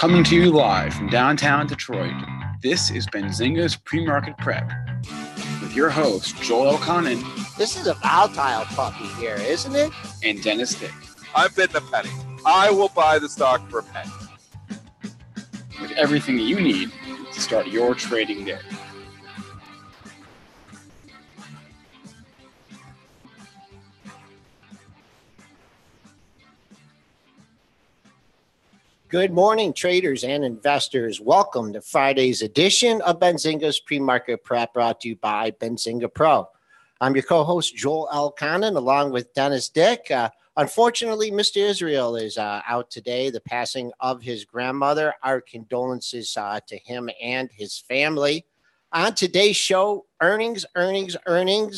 Coming to you live from downtown Detroit, this is Benzinga's PreMarket Prep with your host, Joel Elconin. This is a volatile puppy here, isn't it? And Dennis Dick. I'm bidding a penny. I will buy the stock for a penny. With everything you need to start your trading day. Good morning, traders and investors. Welcome to Friday's edition of Benzinga's Pre-Market Prep, brought to you by Benzinga Pro. I'm your co-host, Joel Elconin, along with Dennis Dick. Unfortunately, Mr. Israel is out today, the passing of his grandmother. Our condolences to him and his family. On today's show, earnings.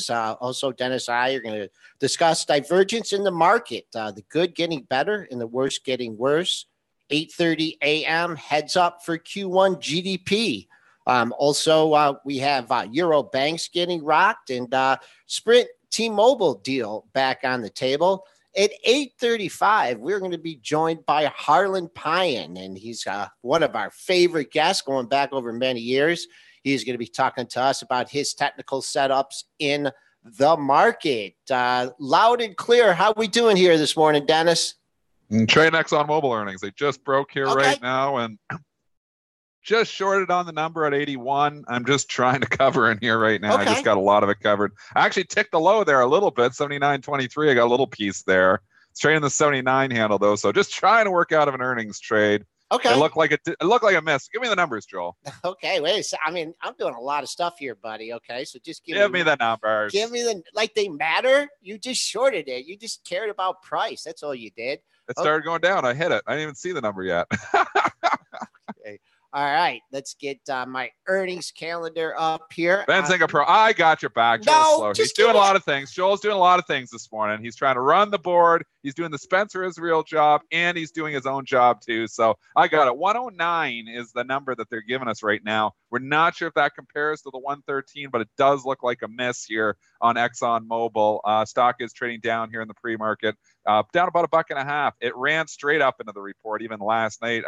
Also, Dennis and I are going to discuss divergence in the market, the good getting better and the worst getting worse. 8:30 a.m. heads up for Q1 GDP. Also, we have Euro banks getting rocked and Sprint T-Mobile deal back on the table. At 8:35, we're going to be joined by Harlan Pion, and he's one of our favorite guests going back over many years. He's going to be talking to us about his technical setups in the market. Loud and clear. How we doing here this morning, Dennis? Trading ExxonMobil earnings. They just broke here right now and just shorted on the number at 81. I'm just trying to cover in here right now. I just got a lot of it covered. I actually ticked the low there a little bit, 79.23. I got a little piece there. It's trading the 79 handle though, so just trying to work out of an earnings trade. Okay. It looked like a miss. Give me the numbers, Joel. Okay, wait. So, I mean, I'm doing a lot of stuff here, buddy. Okay, so just give me the numbers. Give me they matter. You just shorted it. You just cared about price. That's all you did. It started going down. I hit it. I didn't even see the number yet. Okay. All right. Let's get my earnings calendar up here. Benzinga Pro. I got your back. Joel's slow. He's doing a lot of things. Joel's doing a lot of things this morning. He's trying to run the board. He's doing the Spencer Israel job, and he's doing his own job too. So I got it. 109 is the number that they're giving us right now. We're not sure if that compares to the 113, but it does look like a miss here on ExxonMobil. Stock is trading down here in the pre-market, down about $1.50. It ran straight up into the report. Even last night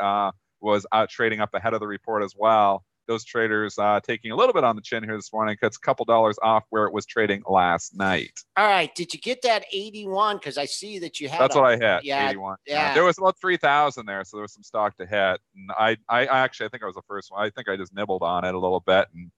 was trading up ahead of the report as well. Those traders taking a little bit on the chin here this morning because a couple dollars off where it was trading last night. All right. Did you get that 81? Because I see that you had. That's what I hit. Yeah, 81. Yeah. There was about 3,000 there, so there was some stock to hit. And I think I was the first one. I think I just nibbled on it a little bit, and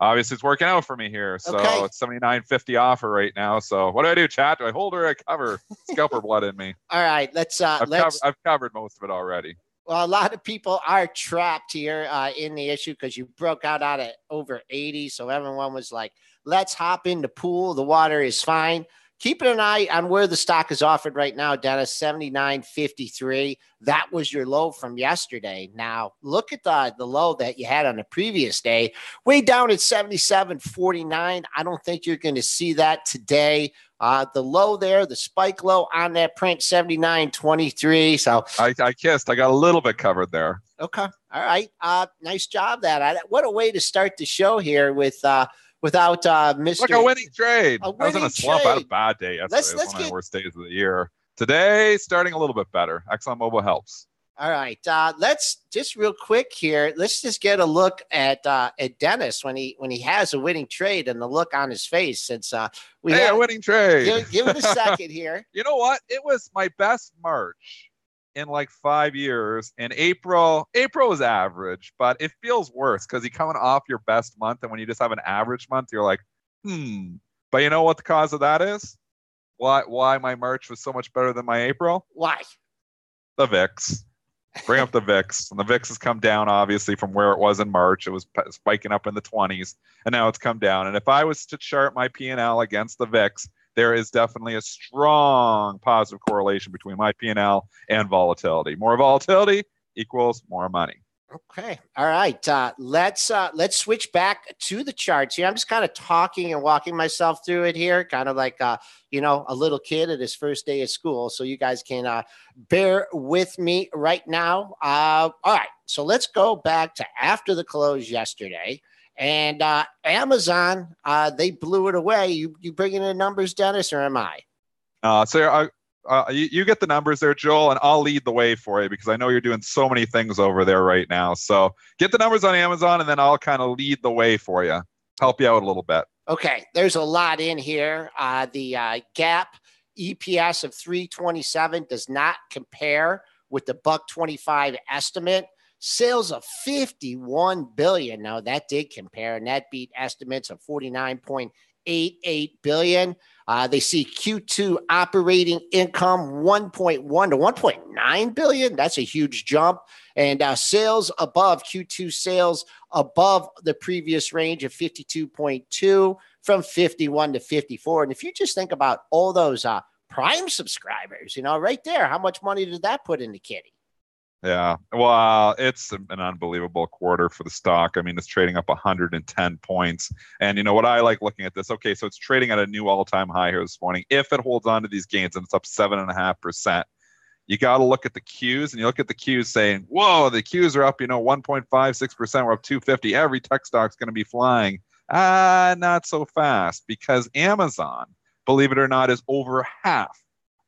obviously it's working out for me here. So it's 79.50 offer right now. So what do I do, chat? Do I hold or I cover? Scalper blood in me. All right. I've covered most of it already. Well, a lot of people are trapped here in the issue because you broke out at over 80. So everyone was like, let's hop in the pool. The water is fine. Keeping an eye on where the stock is offered right now, Dennis, 79.53. That was your low from yesterday. Now, look at the low that you had on the previous day, way down at 77.49. I don't think you're going to see that today. The low there, the spike low on that print, 79.23. So I kissed. I got a little bit covered there. Okay. All right. Nice job. What a way to start the show here without Mr. Like a winning trade. I was in a slump. I had a bad day yesterday. It was one of my worst days of the year. Today, starting a little bit better. ExxonMobil helps. All right. Let's just real quick here. Let's just get a look at Dennis when he has a winning trade and the look on his face. Since a winning trade. Give it a second here. You know what? It was my best March in like 5 years. And April was average, but it feels worse because you're coming off your best month, and when you just have an average month, you're like, But you know what the cause of that is? Why my March was so much better than my April? Why? The VIX. Bring up the VIX. And the VIX has come down, obviously, from where it was in March. It was spiking up in the 20s, and now it's come down. And if I was to chart my P&L against the VIX, there is definitely a strong positive correlation between my P&L and volatility. More volatility equals more money. Okay. All right. Let's switch back to the charts here. I'm just kind of talking and walking myself through it here, kind of like, a little kid at his first day of school. So you guys can bear with me right now. All right. So let's go back to after the close yesterday. And Amazon, they blew it away. You bringing in numbers, Dennis, or am I? So you get the numbers there, Joel, and I'll lead the way for you because I know you're doing so many things over there right now. So get the numbers on Amazon, and then I'll kind of lead the way for you, help you out a little bit. Okay, there's a lot in here. The GAAP EPS of 327 does not compare with the $1.25 estimate. Sales of $51 billion. Now that did compare, and that beat estimates of $49.88 billion. They see Q2 operating income 1.1 to 1.9 billion. That's a huge jump. And sales above Q2 sales above the previous range of 52.2 from 51 to 54. And if you just think about all those Prime subscribers, right there, how much money did that put into Kitty? Yeah, well, it's an unbelievable quarter for the stock. I mean, it's trading up 110 points. And what I like looking at this, okay, so it's trading at a new all-time high here this morning. If it holds on to these gains and it's up 7.5%, you got to look at the Qs, and you look at the Qs saying, whoa, the Qs are up, 1.56%. We're up 250. Every tech stock's going to be flying. Not so fast, because Amazon, believe it or not, is over half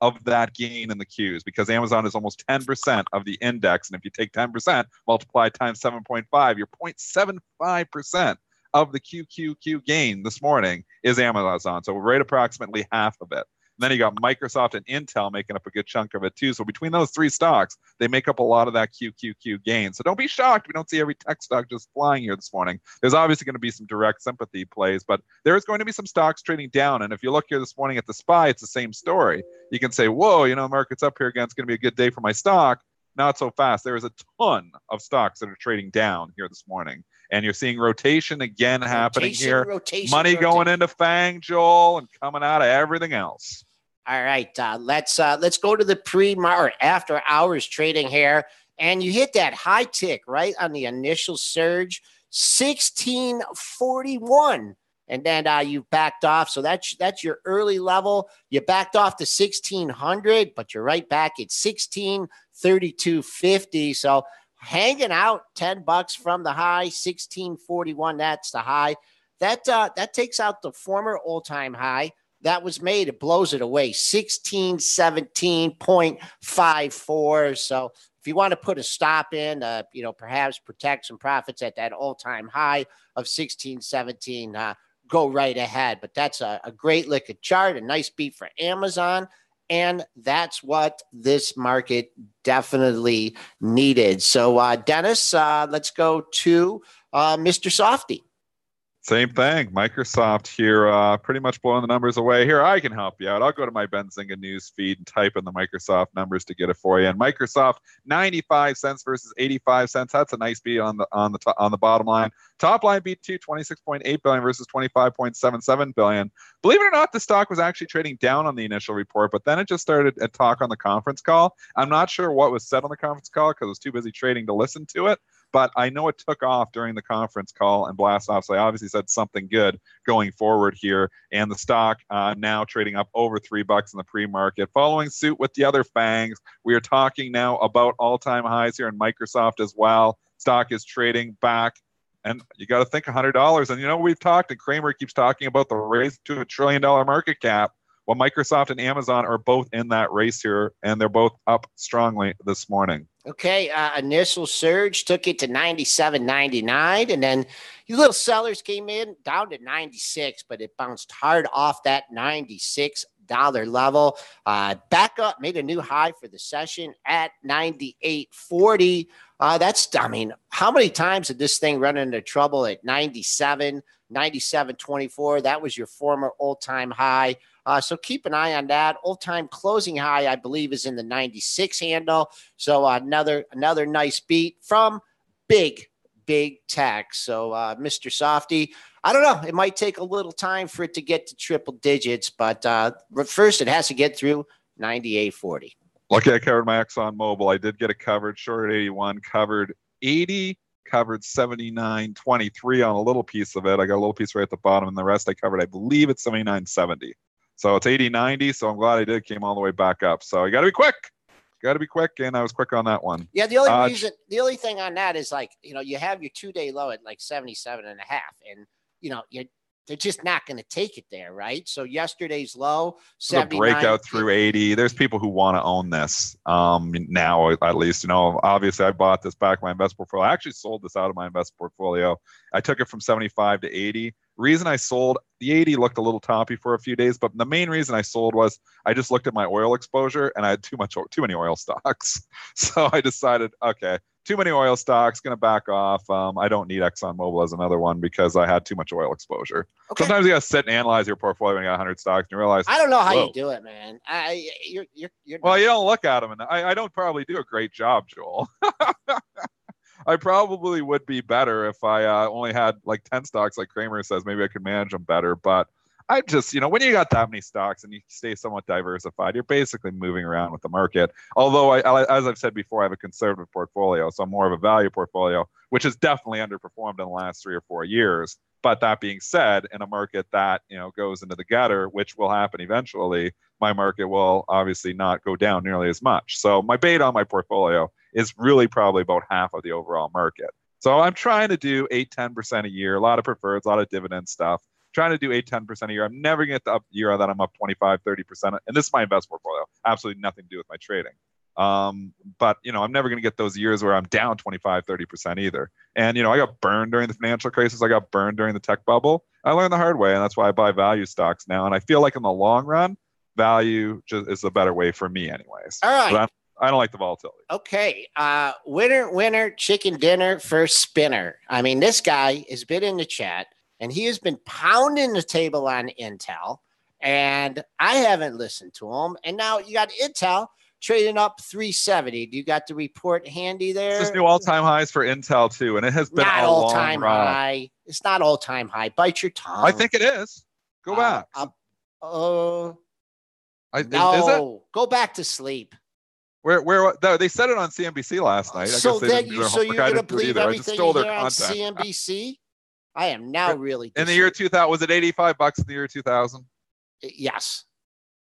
of that gain in the Qs, because Amazon is almost 10% of the index. And if you take 10%, multiply times 7.5, you're 0.75% of the QQQ gain this morning is Amazon. So right approximately half of it. And then you got Microsoft and Intel making up a good chunk of it too. So between those three stocks, they make up a lot of that QQQ gain. So don't be shocked. We don't see every tech stock just flying here this morning. There's obviously going to be some direct sympathy plays, but there's going to be some stocks trading down. And if you look here this morning at the SPY, it's the same story. You can say, whoa, market's up here again. It's going to be a good day for my stock. Not so fast. There is a ton of stocks that are trading down here this morning. And you're seeing rotation again happening here. Money going into FANG, Joel, and coming out of everything else. All right, let's go to the pre-market after hours trading here, and you hit that high tick right on the initial surge, 1641, and then you backed off. So that's your early level. You backed off to 1600, but you're right back at 1632.50. So hanging out $10 from the high, 1641. That's the high. That takes out the former all-time high that was made. It blows it away, 1617.54. So if you want to put a stop in, perhaps protect some profits at that all-time high of 1617, go right ahead. But that's a great looking chart, a nice beat for Amazon. And that's what this market definitely needed. So, Dennis, let's go to Mr. Softy. Same thing. Microsoft here, pretty much blowing the numbers away. Here, I can help you out. I'll go to my Benzinga news feed and type in the Microsoft numbers to get it for you. And Microsoft, 95 cents versus 85 cents. That's a nice beat on the bottom line. Top line beat too, 26.8 billion versus 25.77 billion. Believe it or not, the stock was actually trading down on the initial report, but then it just started a talk on the conference call. I'm not sure what was said on the conference call because I was too busy trading to listen to it. But I know it took off during the conference call and blast off. So I obviously said something good going forward here. And the stock now trading up over $3 in the pre-market. Following suit with the other FANGs, we are talking now about all-time highs here in Microsoft as well. Stock is trading back. And you got to think $100. And we've talked, and Kramer keeps talking about the race to $1 trillion market cap. Well, Microsoft and Amazon are both in that race here, and they're both up strongly this morning. Okay, initial surge took it to 97.99, and then you little sellers came in down to 96, but it bounced hard off that $96 level. Back up, made a new high for the session at 98.40. How many times did this thing run into trouble at 97, 97.24? That was your former all-time high. So keep an eye on that. All-time closing high, I believe, is in the 96 handle. So another nice beat from big tech. So Mr. Softy, I don't know. It might take a little time for it to get to triple digits, but first it has to get through 98.40. Lucky I covered my ExxonMobil. I did get it covered. Short at 81, covered 80, covered 79.23 on a little piece of it. I got a little piece right at the bottom, and the rest I covered, I believe it's 79.70. So it's 80.90. So I'm glad I did. Came all the way back up. So you got to be quick. And I was quick on that one. Yeah. The only thing on that is you have your 2-day low at like 77.5, and they're just not going to take it there, right? So yesterday's low, the breakout through 80. There's people who want to own this now, at least. You know, obviously I bought this back in my investment portfolio. I actually sold this out of my investment portfolio. I took it from 75 to 80. Reason I sold, the 80 looked a little toppy for a few days, but the main reason I sold was I just looked at my oil exposure and I had too many oil stocks. So I decided, okay, too many oil stocks, going to back off. I don't need ExxonMobil as another one because I had too much oil exposure. Okay. Sometimes you got to sit and analyze your portfolio when you got 100 stocks and you realize, I don't know how you do it, man. You're well, you don't look at them, and I don't probably do a great job, Joel. I probably would be better if I only had like 10 stocks, like Kramer says. Maybe I could manage them better. But I just, you know, when you got that many stocks and you stay somewhat diversified, you're basically moving around with the market. Although, as I've said before, I have a conservative portfolio, so I'm more of a value portfolio, which has definitely underperformed in the last 3 or 4 years. But that being said, in a market that, you know, goes into the gutter, which will happen eventually, my market will obviously not go down nearly as much. So my beta on my portfolio is really probably about half of the overall market. So I'm trying to do 8-10% a year, a lot of preferreds, a lot of dividend stuff, trying to do 8-10% a year. I'm never going to get the year that I'm up 25-30%. And this is my investment portfolio. Absolutely nothing to do with my trading. But, you know, I'm never going to get those years where I'm down 25-30% either. And, you know, I got burned during the financial crisis. I got burned during the tech bubble. I learned the hard way, and that's why I buy value stocks now. And I feel like in the long run, value just is the better way for me anyways. All right. I don't like the volatility. Okay. Winner, chicken dinner for spinner. I mean, this guy has been in the chat and he has been pounding the table on Intel, and I haven't listened to him. And now you got Intel trading up 370. Do you got the report handy there? This is new all-time highs for Intel too, and it has been not a all-time long run. high. It's not all-time high. Bite your tongue. I think it is. Go back. Is it? Go back to sleep. Where they said it on CNBC last night. So you're going to believe everything you hear on CNBC? I am now really in the year 2000. Was it $85 in the year 2000? Yes.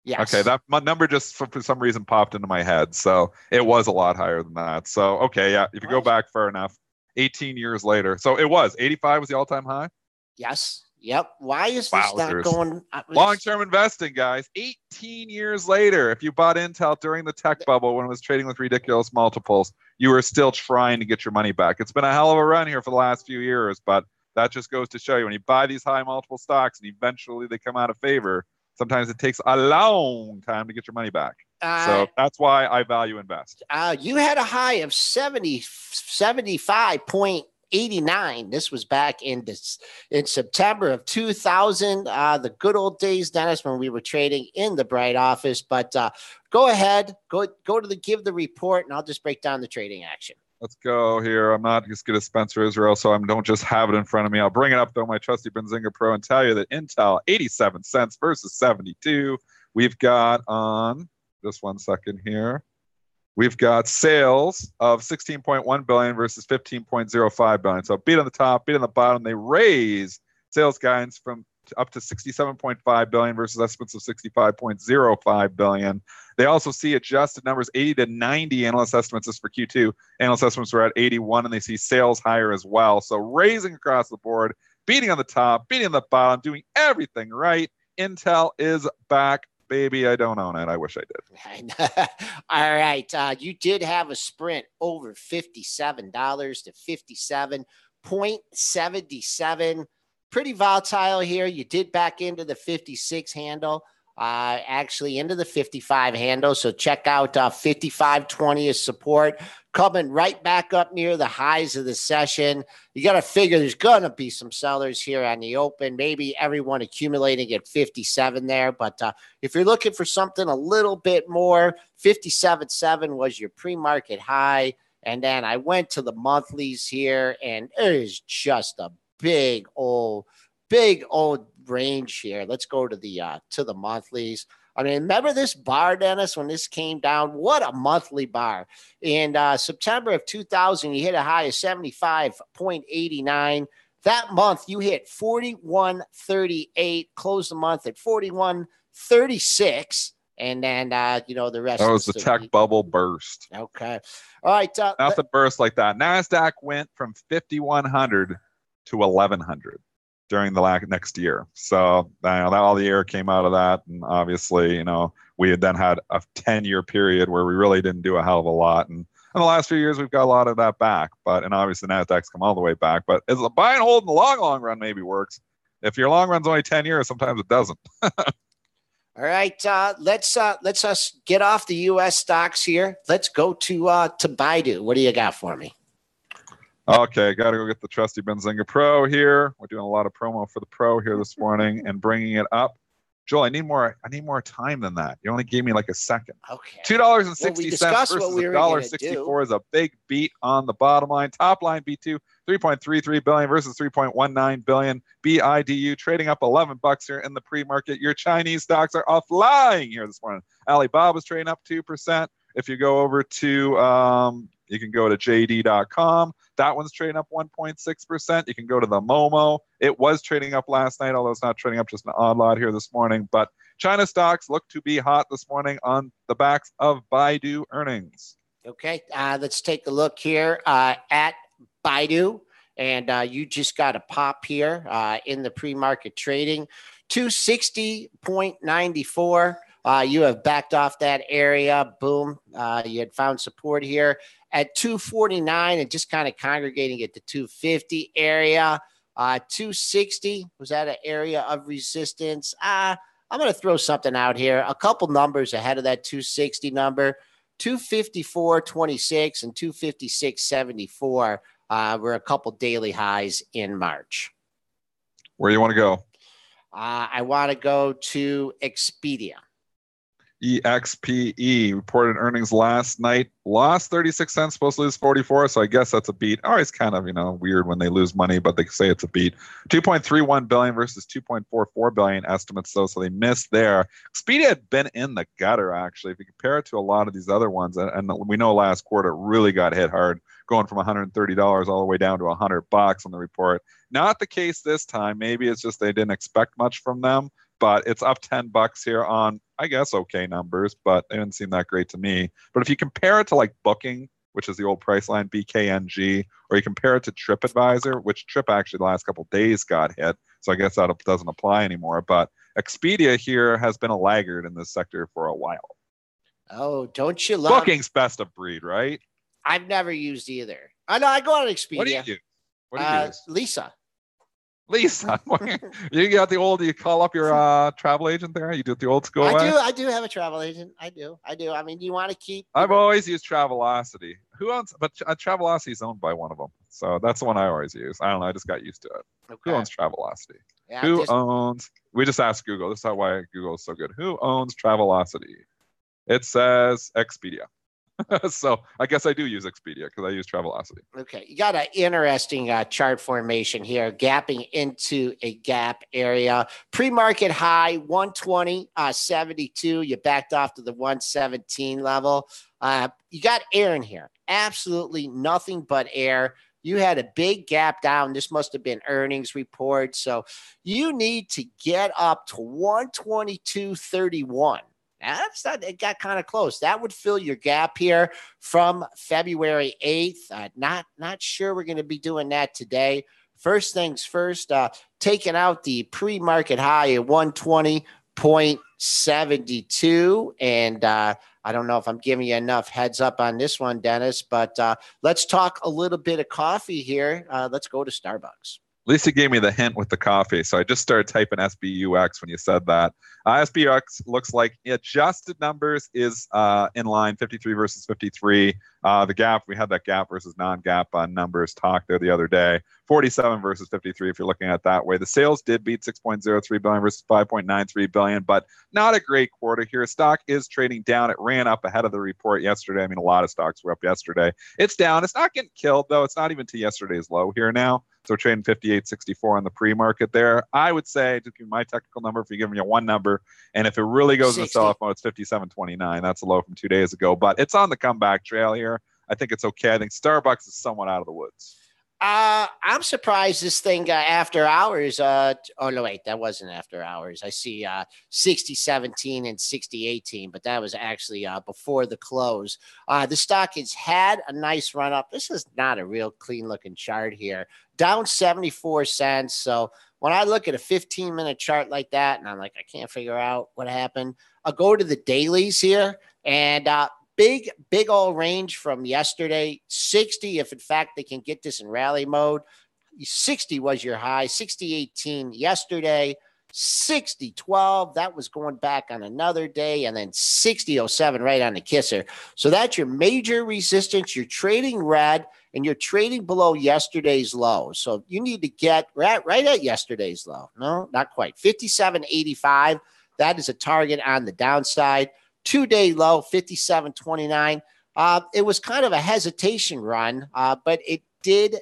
Okay, that number just for some reason popped into my head. So it was a lot higher than that. So okay, yeah, if you go back far enough, 18 years later. So it was 85 was the all-time high. Yes. Yep. Why is this not going? Long-term investing, guys. 18 years later, if you bought Intel during the tech bubble when it was trading with ridiculous multiples, you were still trying to get your money back. It's been a hell of a run here for the last few years, but that just goes to show you when you buy these high multiple stocks and eventually they come out of favor, sometimes it takes a long time to get your money back. So that's why I value invest. You had a high of 75.89. This was back in September of 2000, the good old days, Dennis, when we were trading in the Bright office. But go ahead, go to give the report, and I'll just break down the trading action. Let's go here. I'm not as good as Spencer Israel, so I don't just have it in front of me. I'll bring it up, though, my trusty Benzinga Pro, and tell you that Intel, 87 cents versus 72. We've got on, just 1 second here, we've got sales of 16.1 billion versus 15.05 billion. So beat on the top, beat on the bottom. They raise sales guidance from up to 67.5 billion versus estimates of 65.05 billion. They also see adjusted numbers 80 to 90 analyst estimates. This for Q2. Analyst estimates were at 81, and they see sales higher as well. So raising across the board, beating on the top, beating on the bottom, doing everything right. Intel is back, baby. I don't own it. I wish I did. All right. You did have a sprint over $57 to 57.77. Pretty volatile here. You did back into the 56 handle, actually into the 55 handle. So check out 55.20 as support, coming right back up near the highs of the session. You got to figure there's going to be some sellers here on the open, maybe everyone accumulating at 57 there. But if you're looking for something a little bit more, 57.7 was your pre-market high. And then I went to the monthlies here, and it is just a big old range here. Let's go to the monthlies. I mean, remember this bar, Dennis, when this came down? What a monthly bar. In September of 2000, you hit a high of 75.89. That month, you hit 41.38, closed the month at 41.36. And then, the rest. That was the tech bubble burst. Okay. All right. Nothing burst like that. NASDAQ went from 5,100 to 1,100. during the next year. So that all the air came out of that. And obviously, we had then had a 10-year period where we really didn't do a hell of a lot. And in the last few years, we've got a lot of that back. And obviously, NASDAQ's come all the way back. But as a buy and hold in the long run maybe works. If your long run's only 10 years, sometimes it doesn't. All right, let's us get off the U.S. stocks here. Let's go to Baidu. What do you got for me? Okay, got to go get the trusty Benzinga Pro here. We're doing a lot of promo for the Pro here this morning and bringing it up. Joel, I need more time than that. You only gave me like a second. Okay. $2.60 versus $1.64 is a big beat on the bottom line. Top line B2, $3.33 billion versus $3.19 billion. BIDU trading up $11 here in the pre-market. Your Chinese stocks are all flying here this morning. Alibaba's trading up 2%. If you go over to you can go to JD.com. That one's trading up 1.6%. You can go to the Momo. It was trading up last night, although it's not trading up, just an odd lot here this morning. But China stocks look to be hot this morning on the backs of Baidu earnings. Okay, let's take a look here at Baidu. And you just got a pop here in the pre-market trading. 260.94. You have backed off that area. Boom. You had found support here at 249 and just kind of congregating at the 250 area. 260 was that an area of resistance? I'm going to throw something out here. A couple numbers ahead of that 260 number. 254.26 and 256.74 were a couple daily highs in March. Where do you want to go? I want to go to Expedia. EXPE reported earnings last night, lost 36 cents, supposed to lose 44. So I guess that's a beat. Always kind of, weird when they lose money, but they say it's a beat. 2.31 billion versus 2.44 billion estimates though. So they missed there. Expedia had been in the gutter, actually. If you compare it to a lot of these other ones, and we know last quarter it really got hit hard, going from $130 all the way down to $100 on the report. Not the case this time. Maybe it's just they didn't expect much from them. But it's up $10 here on, I guess, okay numbers, but they didn't seem that great to me. But if you compare it to like Booking, which is the old Priceline, BKNG, or you compare it to TripAdvisor, which Trip actually the last couple of days got hit, so I guess that doesn't apply anymore. But Expedia here has been a laggard in this sector for a while. Oh, don't you love Booking's best of breed, right? I've never used either. I know I go on Expedia. What do you do? What do you use? Lisa. You got the old, you call up your travel agent there? You do it the old school way? I do have a travel agent. I do. I mean, you want to keep... I've always used Travelocity. Who owns... But Travelocity is owned by one of them. So that's the one I always use. I don't know. I just got used to it. Okay. Who owns Travelocity? Yeah, Who owns... We just asked Google. This is why Google is so good. Who owns Travelocity? It says Expedia. So I guess I do use Expedia because I use Travelocity. Okay. You got an interesting chart formation here, gapping into a gap area. Pre-market high, 120.72. You backed off to the 117 level. You got air in here. Absolutely nothing but air. You had a big gap down. This must have been earnings report. So you need to get up to 122.31. It got kind of close. That would fill your gap here from February 8th. Not sure we're going to be doing that today. First things first, taking out the pre-market high at 120.72. And I don't know if I'm giving you enough heads up on this one, Dennis, but let's talk a little bit of coffee here. Let's go to Starbucks. Lisa gave me the hint with the coffee, so I just started typing SBUX when you said that. SBUX looks like adjusted numbers is in line, 53 versus 53. The gap, we had that gap versus non-gap numbers talked there the other day. 47 versus 53 if you're looking at it that way. The sales did beat 6.03 billion versus 5.93 billion, but not a great quarter here. Stock is trading down. It ran up ahead of the report yesterday. I mean, a lot of stocks were up yesterday. It's down. It's not getting killed, though. It's not even to yesterday's low here now. So we're trading 58.64 on the pre-market there. I would say, just give me my technical number if you give me a one number. And if it really goes into sell-off mode, it's 57.29. That's a low from 2 days ago. But it's on the comeback trail here. I think it's okay. I think Starbucks is somewhat out of the woods. I'm surprised this thing after hours. Oh, no, wait, that wasn't after hours. I see 60.17 and 60.18, but that was actually before the close. The stock has had a nice run up. This is not a real clean looking chart here. Down 74 cents. So when I look at a 15-minute chart like that, and I'm like, I can't figure out what happened, I'll go to the dailies here, and big old range from yesterday, 60, if in fact they can get this in rally mode. 60 was your high, 60.18 yesterday, 60.12. That was going back on another day, and then 60.07 right on the kisser. So that's your major resistance. You're trading red, and you're trading below yesterday's low. So you need to get right at yesterday's low. No, not quite. 57.85. That is a target on the downside. 2-day low, 57.29. It was kind of a hesitation run, but it did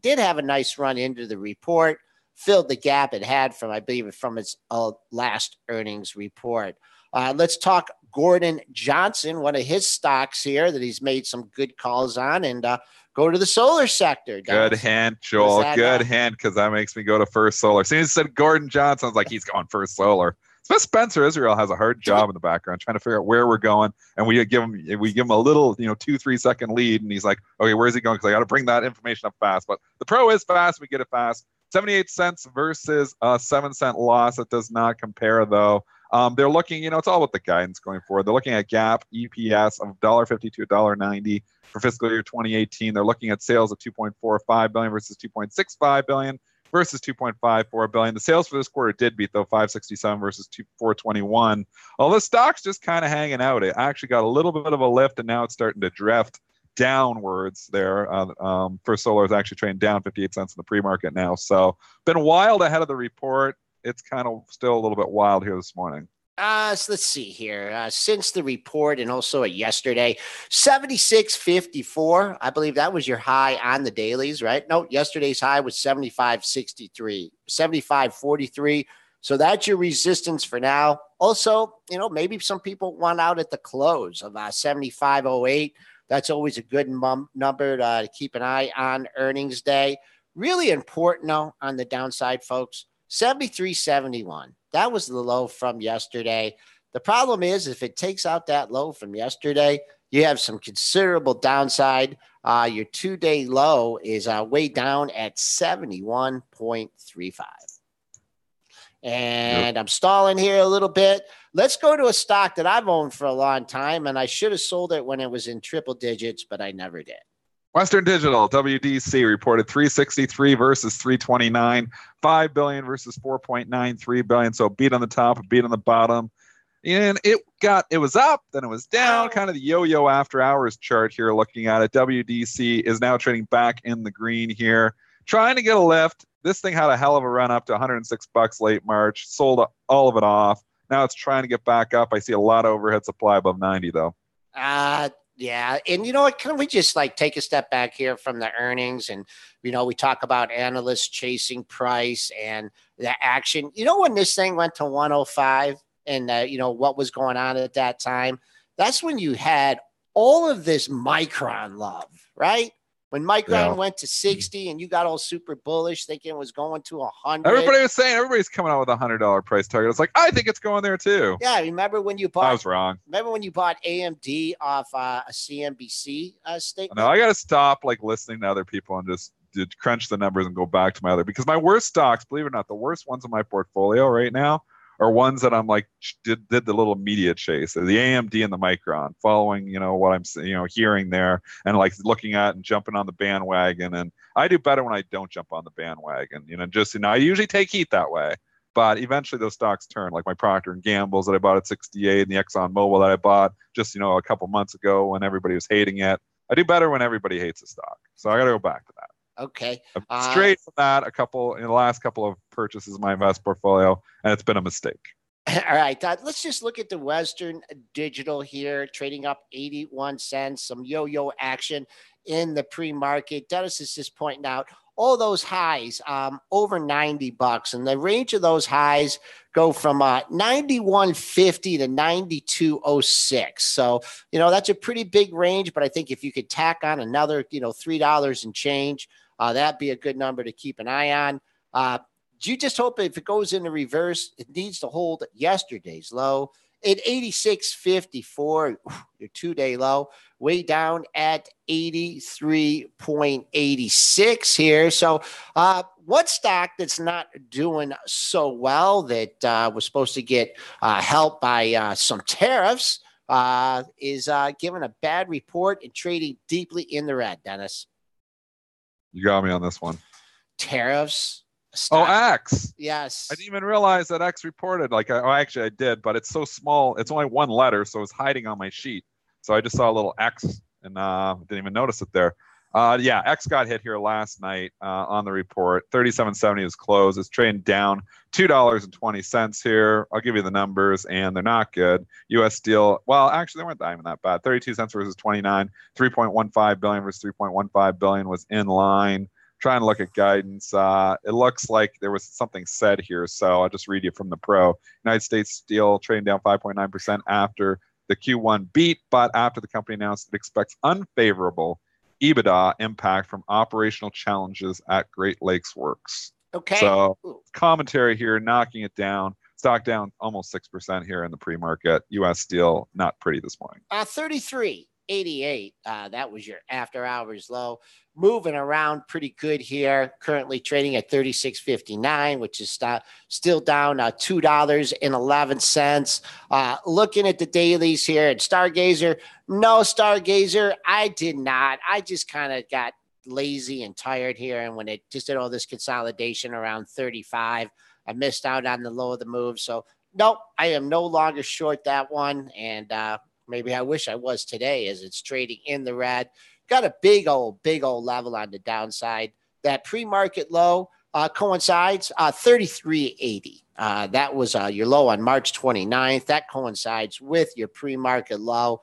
have a nice run into the report, filled the gap it had from, I believe, from its last earnings report. Let's talk Gordon Johnson, one of his stocks here that he's made some good calls on, and go to the solar sector. Good hand, Joel. Good hand, because that makes me go to First Solar. As soon as you said Gordon Johnson, I was like, he's going First Solar. So Spencer Israel has a hard job in the background trying to figure out where we're going, and we give him a little 2-3 second lead, and he's like, okay, where's he going? Because I got to bring that information up fast. But the pro is fast. We get it fast. 78 cents versus a 7-cent loss. It does not compare though. They're looking, it's all about the guidance going forward. They're looking at GAAP EPS of $1.50 to $1.90 for fiscal year 2018. They're looking at sales of $2.45 billion versus $2.65 billion. Versus $2.54 billion. The sales for this quarter did beat though, 567 versus 421. Well, the stock's just kind of hanging out. It actually got a little bit of a lift, and now it's starting to drift downwards there. First Solar is actually trading down 58 cents in the pre-market now. So been wild ahead of the report. It's kind of still a little bit wild here this morning. So let's see here. Since the report and also yesterday, 76.54. I believe that was your high on the dailies, right? No, yesterday's high was 75.63, 75.43. So that's your resistance for now. Also, maybe some people want out at the close of 75.08. That's always a good number to keep an eye on earnings day. Really important, though, on the downside, folks. 73.71. That was the low from yesterday. The problem is if it takes out that low from yesterday, you have some considerable downside. Your 2-day low is way down at 71.35. And I'm stalling here a little bit. Let's go to a stock that I've owned for a long time, and I should have sold it when it was in triple digits, but I never did. Western Digital, WDC, reported 363 versus 329, 5 billion versus 4.93 billion. So beat on the top, beat on the bottom. And it was up, then it was down, kind of the yo-yo after hours chart here looking at it. WDC is now trading back in the green here, trying to get a lift. This thing had a hell of a run up to $106 late March, sold all of it off. Now it's trying to get back up. I see a lot of overhead supply above 90 though. Yeah. And you know what? Can we just take a step back here from the earnings? And, we talk about analysts chasing price and the action. When this thing went to 105 and, what was going on at that time, that's when you had all of this Micron love, right? When Micron went to 60 and you got all super bullish thinking it was going to 100. Everybody was saying everybody's coming out with a $100 price target. It's like, I think it's going there too. Yeah, remember when you bought? I was wrong. Remember when you bought AMD off a CNBC statement? No, I got to stop listening to other people and just crunch the numbers and go back to my other, because my worst stocks, believe it or not, the worst ones in my portfolio right now are ones that I'm did the little media chase, the AMD and the Micron, following, what I'm, hearing there and looking at and jumping on the bandwagon. And I do better when I don't jump on the bandwagon, I usually take heat that way, but eventually those stocks turn, like my Procter and Gamble's that I bought at 68 and the ExxonMobil that I bought just, a couple months ago when everybody was hating it. I do better when everybody hates a stock. So I got to go back to that. Okay. Straight from that, in the last couple of purchases of my invest portfolio, and it's been a mistake. All right. Let's just look at the Western Digital here, trading up 81 cents, some yo-yo action in the pre-market. Dennis is just pointing out all those highs over $90, and the range of those highs go from 91.50 to 92.06. So, that's a pretty big range, but I think if you could tack on another, $3 and change, that'd be a good number to keep an eye on. You just hope if it goes into reverse, it needs to hold yesterday's low. at 86.54, your 2-day low, way down at 83.86 here. So one stock that's not doing so well that was supposed to get helped by some tariffs is giving a bad report and trading deeply in the red, Dennis. You got me on this one. Tariffs. Oh, X. Yes. I didn't even realize that X reported. Actually, I did, but it's so small. It's only one letter, so it's hiding on my sheet. So I just saw a little X and didn't even notice it there. X got hit here last night on the report. 37.70 is closed. It's trading down $2.20 here. I'll give you the numbers, and they're not good. U.S. Steel, well, actually, they weren't even that bad. 32 cents versus 29. 3.15 billion versus 3.15 billion was in line. Trying to look at guidance. It looks like there was something said here, so I'll just read you from the pro. United States Steel trading down 5.9% after the Q1 beat, but after the company announced it expects unfavorable EBITDA impact from operational challenges at Great Lakes Works. Okay. So commentary here, knocking it down. Stock down almost 6% here in the pre-market. U.S. Steel, not pretty this morning. 33.88. That was your after hours low. Moving around pretty good here. Currently trading at 36.59, which is still down $2.11. Looking at the dailies here at Stargazer. No, Stargazer, I did not. I just kind of got lazy and tired here. And when it just did all this consolidation around 35, I missed out on the low of the move. So, nope, I am no longer short that one. And maybe I wish I was today as it's trading in the red. Got a big old level on the downside. That pre-market low coincides 33.80. That was your low on March 29th. That coincides with your pre-market low.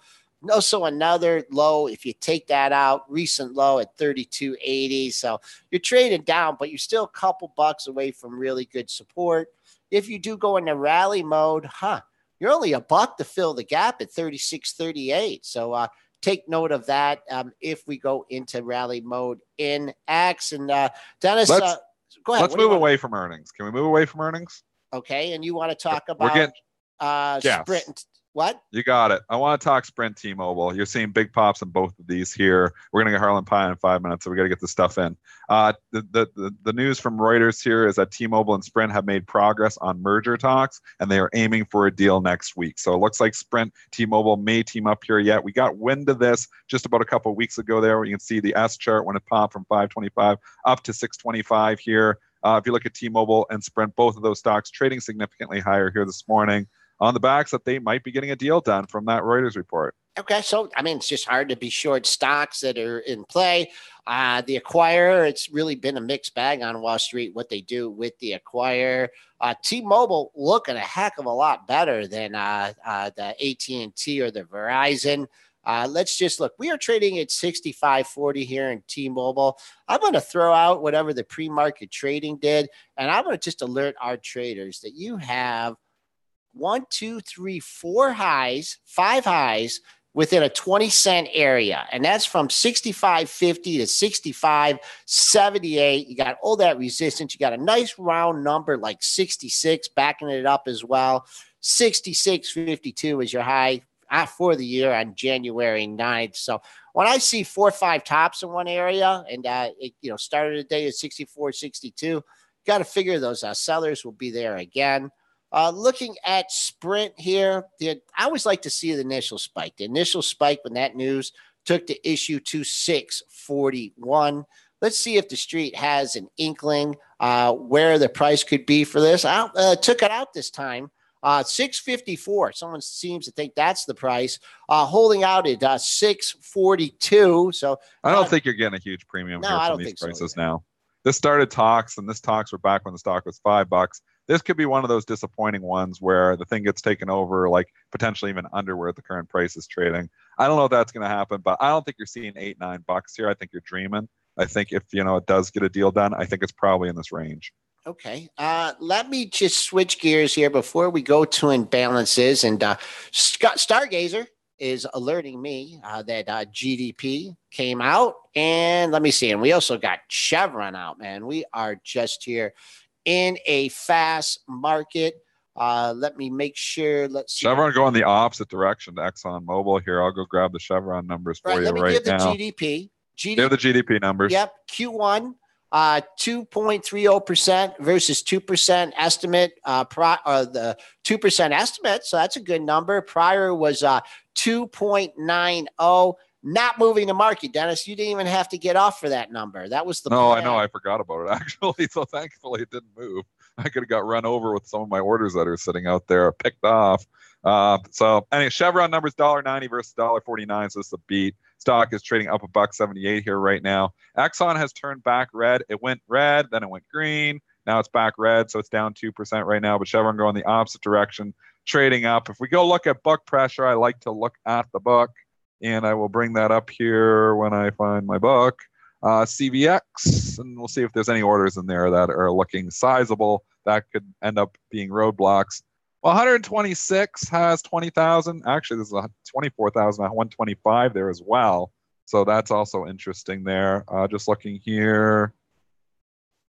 Also another low, if you take that out, recent low at 32.80. So you're trading down, but you're still a couple bucks away from really good support. If you do go into rally mode, you're only a buck to fill the gap at 36.38. So take note of that if we go into rally mode in X. And Dennis, go ahead. Let's move away from earnings. Can we move away from earnings? Okay. And you want to talk about Sprint? What? You got it. I want to talk Sprint T-Mobile. You're seeing big pops in both of these here. We're going to get Harlan Pion in 5 minutes, so we got to get this stuff in. The news from Reuters here is that T-Mobile and Sprint have made progress on merger talks, and they are aiming for a deal next week. So it looks like Sprint T-Mobile may team up here yet. We got wind of this just about a couple of weeks ago there, where you can see the S chart when it popped from 525 up to 625 here. If you look at T-Mobile and Sprint, both of those stocks trading significantly higher here this morning, on the backs that they might be getting a deal done from that Reuters report. Okay, so, I mean, it's just hard to be short stocks that are in play. The acquirer, it's really been a mixed bag on Wall Street, what they do with the acquirer. T-Mobile looking a heck of a lot better than the AT&T or the Verizon. Let's just look. We are trading at 65.40 here in T-Mobile. I'm going to throw out whatever the pre-market trading did, and I'm going to just alert our traders that you have 5 highs within a 20-cent area. And that's from 65.50 to 65.78. You got all that resistance. You got a nice round number like 66 backing it up as well. 66.52 is your high for the year on January 9th. So when I see 4 or 5 tops in one area and it started the day at 64.62, got to figure those sellers will be there again. Looking at Sprint here, I always like to see the initial spike. The initial spike when that news took the issue to 641. Let's see if the street has an inkling where the price could be for this. I took it out this time. 654. Someone seems to think that's the price. Holding out at 642. So I don't think you're getting a huge premium here from these prices now. This started talks, and this talks were back when the stock was $5. This could be one of those disappointing ones where the thing gets taken over, like potentially even under where the current price is trading. I don't know if that's going to happen, but I don't think you're seeing $8-9 here. I think you're dreaming. I think if it does get a deal done, I think it's probably in this range. Okay. Let me just switch gears here before we go to imbalances. And Stargazer is alerting me that GDP came out. And let me see. And we also got Chevron out, man. We are just here in a fast market. Let me make sure. Let's see. Chevron going the opposite direction to ExxonMobil here. I'll go grab the Chevron numbers for you right now. Let me give the GDP. They're the GDP numbers. Yep. Q1, 2.30% versus 2% estimate. The 2% estimate. So that's a good number. Prior was 2.90. Not moving the market, Dennis. You didn't even have to get off for that number. That was the plan. I know. I forgot about it, actually. So thankfully it didn't move. I could have got run over with some of my orders that are sitting out there, picked off. So anyway, Chevron numbers $1.90 versus $1.49. So this is a beat. Stock is trading up $1.78 here right now. Exxon has turned back red. It went red, then it went green. Now it's back red, so it's down 2% right now. But Chevron going the opposite direction, trading up. If we go look at book pressure, I like to look at the book. And I will bring that up here when I find my book, CVX, and we'll see if there's any orders in there that are looking sizable that could end up being roadblocks. Well, 126 has 20,000. Actually, there's a 24,000 at 125 there as well. So that's also interesting there. Just looking here,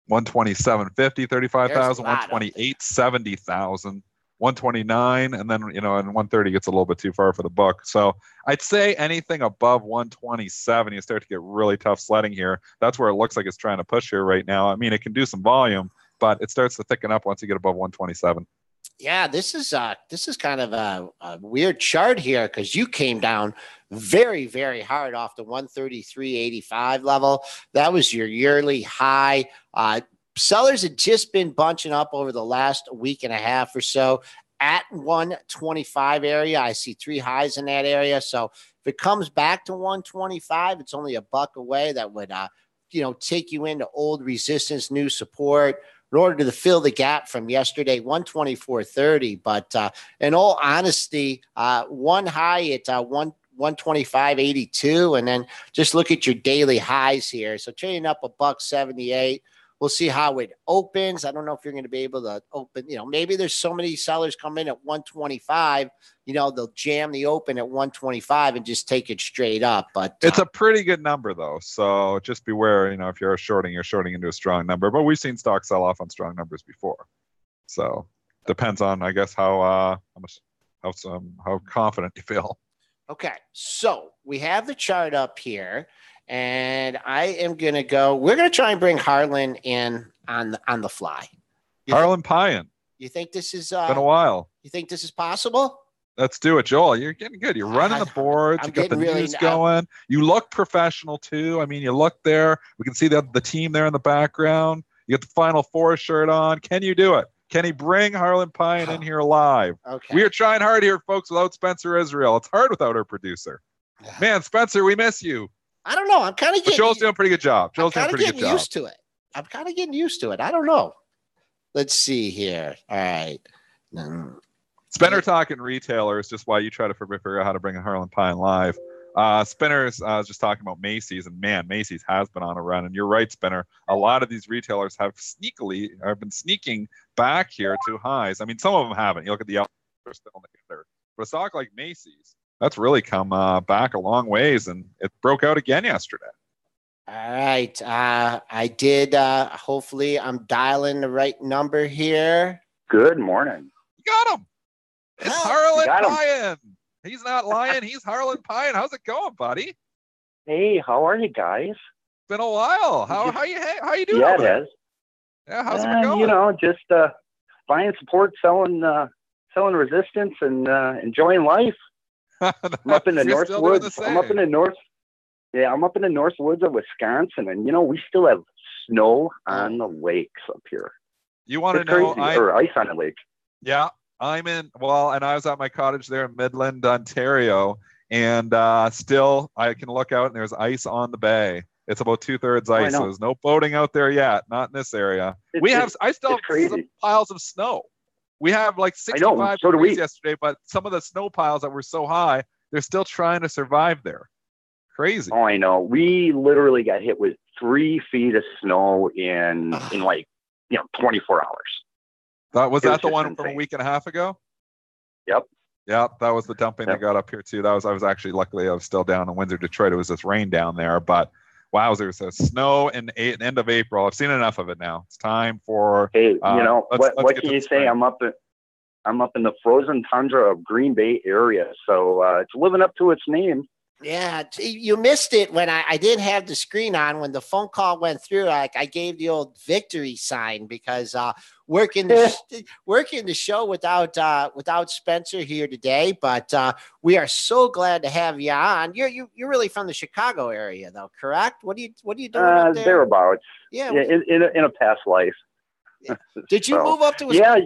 127.50, 35,000, 128, 70,000. 129, and then, and 130 gets a little bit too far for the book. So I'd say anything above 127, you start to get really tough sledding here. That's where it looks like it's trying to push here right now. I mean, it can do some volume, but it starts to thicken up once you get above 127. Yeah, this is kind of a weird chart here because you came down very, very hard off the 133.85 level. That was your yearly high. Sellers had just been bunching up over the last week and a half or so at 125 area. I see 3 highs in that area. So if it comes back to 125, it's only a buck away. That would, take you into old resistance, new support in order to fill the gap from yesterday, 124.30. But in all honesty, one high at 125.82, and then just look at your daily highs here. So trading up $1.78. We'll see how it opens. I don't know if you're going to be able to open, maybe there's so many sellers come in at 125, they'll jam the open at 125 and just take it straight up. But it's a pretty good number though. So just beware, if you're shorting into a strong number, but we've seen stocks sell off on strong numbers before. So depends on, I guess, how confident you feel. Okay. So we have the chart up here. And I am going to go. We're going to try and bring Harlan in on the fly. Harlan Pion. You think this is been a while? You think this is possible? Let's do it, Joel. You're getting good. You're running the boards. You got the news going. You look professional too. I mean, you look there. We can see the team there in the background. You got the Final Four shirt on. Can you do it? Can he bring Harlan Pion in here live? Okay. We are trying hard here, folks, without Spencer Israel. It's hard without our producer. Man, Spencer, we miss you. I don't know. I'm kind of getting. Joel's doing a pretty good job. I'm kind of getting used to it. I don't know. Let's see here. All right. Spinner talking retailer is just why you try to figure out how to bring a Harlan Pion live. Spinner's just talking about Macy's, and man, Macy's has been on a run. And you're right, Spinner. A lot of these retailers have been sneaking back here to highs. I mean, some of them haven't. You look at the they're still in the under. But a stock like Macy's, that's really come back a long ways, and it broke out again yesterday. All right. I did. Hopefully, I'm dialing the right number here. Good morning. You got him. It's Harlan Pion. He's not lying. He's Harlan Pion. How's it going, buddy? Hey, how are you guys? Been a while. How you doing? Yeah, it has. Yeah, how's it been going? Just buying support, selling resistance, and enjoying life. I'm up in the north woods. I'm up in the north woods of Wisconsin, and we still have snow on the lakes up here. You want to know? Or ice on the lake. Yeah, and I was at my cottage there in Midland, Ontario, and still I can look out and there's ice on the bay. It's about 2/3 ice. So there's no boating out there yet, not in this area. I still have some piles of snow. We have like 65 degrees yesterday, but some of the snow piles that were so high, they're still trying to survive there. Crazy. Oh, I know. We literally got hit with 3 feet of snow in 24 hours. Was that the one insane. From a week and a half ago? Yep. Yep. That was the dumping that got up here too. I was actually, luckily I was still down in Windsor, Detroit. It was just rain down there, but wowzers, there's snow in the end of April. I've seen enough of it now. It's time for. Hey, what can you say? I'm up I'm up in the frozen tundra of Green Bay area. So it's living up to its name. Yeah, you missed it when I didn't have the screen on. When the phone call went through, I gave the old victory sign because working the show without Spencer here today. But we are so glad to have you on. You're really from the Chicago area, though, correct? What are you doing up there? Thereabouts. Yeah, in a past life. Did you move up to? Yeah,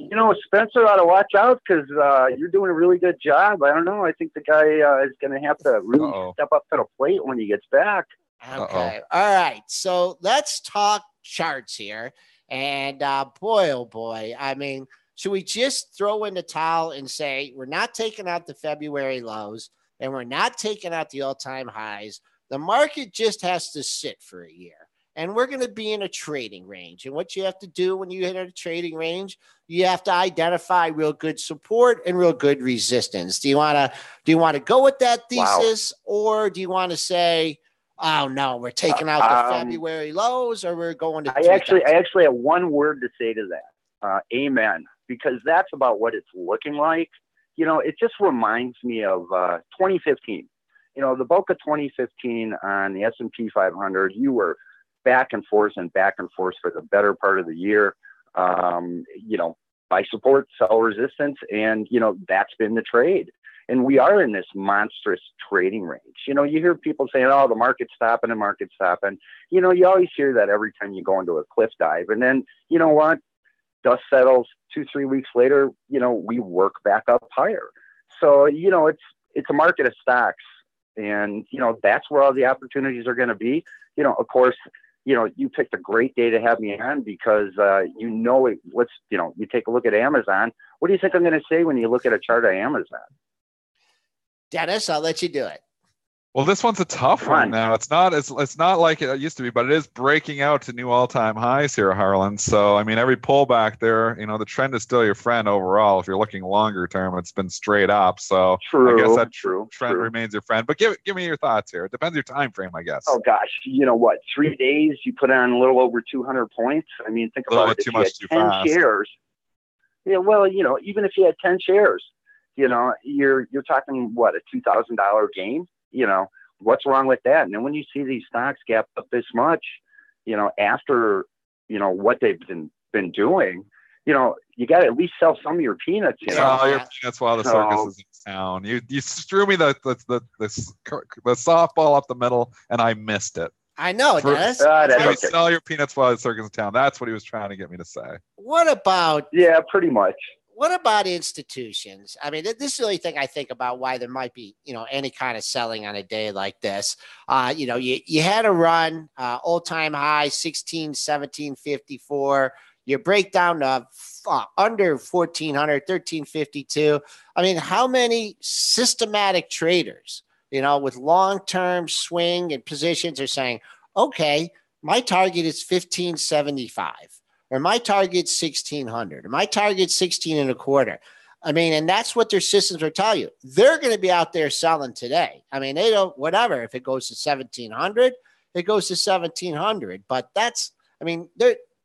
Spencer ought to watch out because you're doing a really good job. I don't know. I think the guy is going to have to really step up to the plate when he gets back. Okay. All right. So let's talk charts here. And boy, oh boy. I mean, should we just throw in the towel and say we're not taking out the February lows and we're not taking out the all-time highs? The market just has to sit for a year. And we're going to be in a trading range. And what you have to do when you hit a trading range, you have to identify real good support and real good resistance. Do you want to go with that thesis, or do you want to say, oh no, we're taking out the February lows, or we're going to? I actually have one word to say to that. Amen, because that's about what it's looking like. It just reminds me of 2015. The bulk of 2015 on the S&P 500, you were back and forth for the better part of the year, buy support, sell resistance. And, that's been the trade. And we are in this monstrous trading range. You hear people saying, oh, the market's stopping and market's stopping. You always hear that every time you go into a cliff dive. And then, you know what? Dust settles 2-3 weeks later, we work back up higher. So, it's a market of stocks. And, that's where all the opportunities are going to be. Of course, you picked a great day to have me on because, you take a look at Amazon. What do you think I'm going to say when you look at a chart of Amazon? Dennis, I'll let you do it. Well, this one's a tough one now. It's not like it used to be, but it is breaking out to new all-time highs here, Harlan. So, I mean, every pullback there, the trend is still your friend overall. If you're looking longer term, it's been straight up. So I guess that trend remains your friend. But give me your thoughts here. It depends on your time frame, I guess. Oh, gosh. 3 days, you put on a little over 200 points. I mean, think about it. If you had 10 shares. Yeah, well, even if you had 10 shares, you're talking, what, a $2,000 gain? What's wrong with that? And then when you see these stocks gap up this much, after, what they've been doing, you got to at least sell some of your peanuts. Sell your peanuts while the circus is in town. You threw me the softball up the middle, and I missed it. I know, Dennis. Sell your peanuts while the circus is in town. That's what he was trying to get me to say. What about? Yeah, pretty much. What about institutions? I mean, this is the only thing I think about why there might be, any kind of selling on a day like this. You had a run, all-time high, 1754. You break down to under 1,400, 1,352. I mean, how many systematic traders, with long-term swing and positions are saying, okay, my target is 1,575. Or my target's 1,600, or my target's 16 and a quarter. I mean, and that's what their systems will tell you. They're going to be out there selling today. I mean, they don't, whatever. If it goes to 1,700, it goes to 1,700. But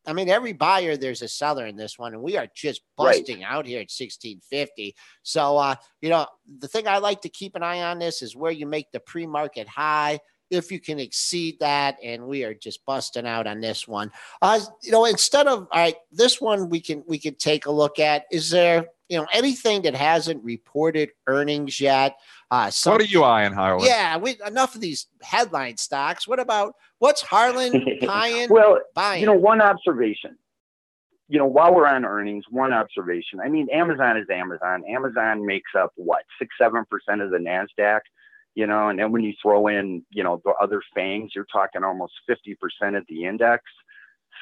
every buyer, there's a seller in this one, and we are just busting out here at 1,650. So, the thing I like to keep an eye on this is where you make the pre-market high. If you can exceed that, and we are just busting out on this one. Instead of this one, we can take a look at. Is there anything that hasn't reported earnings yet? What are you eyeing, Harlan? Yeah, enough of these headline stocks. What's Harlan Pion? Well, buying? One observation. While we're on earnings, one observation. I mean, Amazon is Amazon. Amazon makes up 6-7% of the NASDAQ. And then when you throw in, the other FANGs, you're talking almost 50% of the index.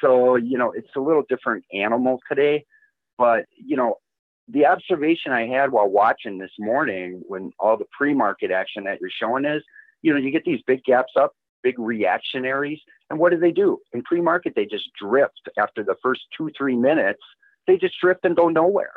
So, it's a little different animal today. But, the observation I had while watching this morning, when all the pre-market action that you're showing is, you get these big gaps up, big reactionaries. And what do? In pre-market, they just drift after the first 2-3 minutes. They just drift and go nowhere.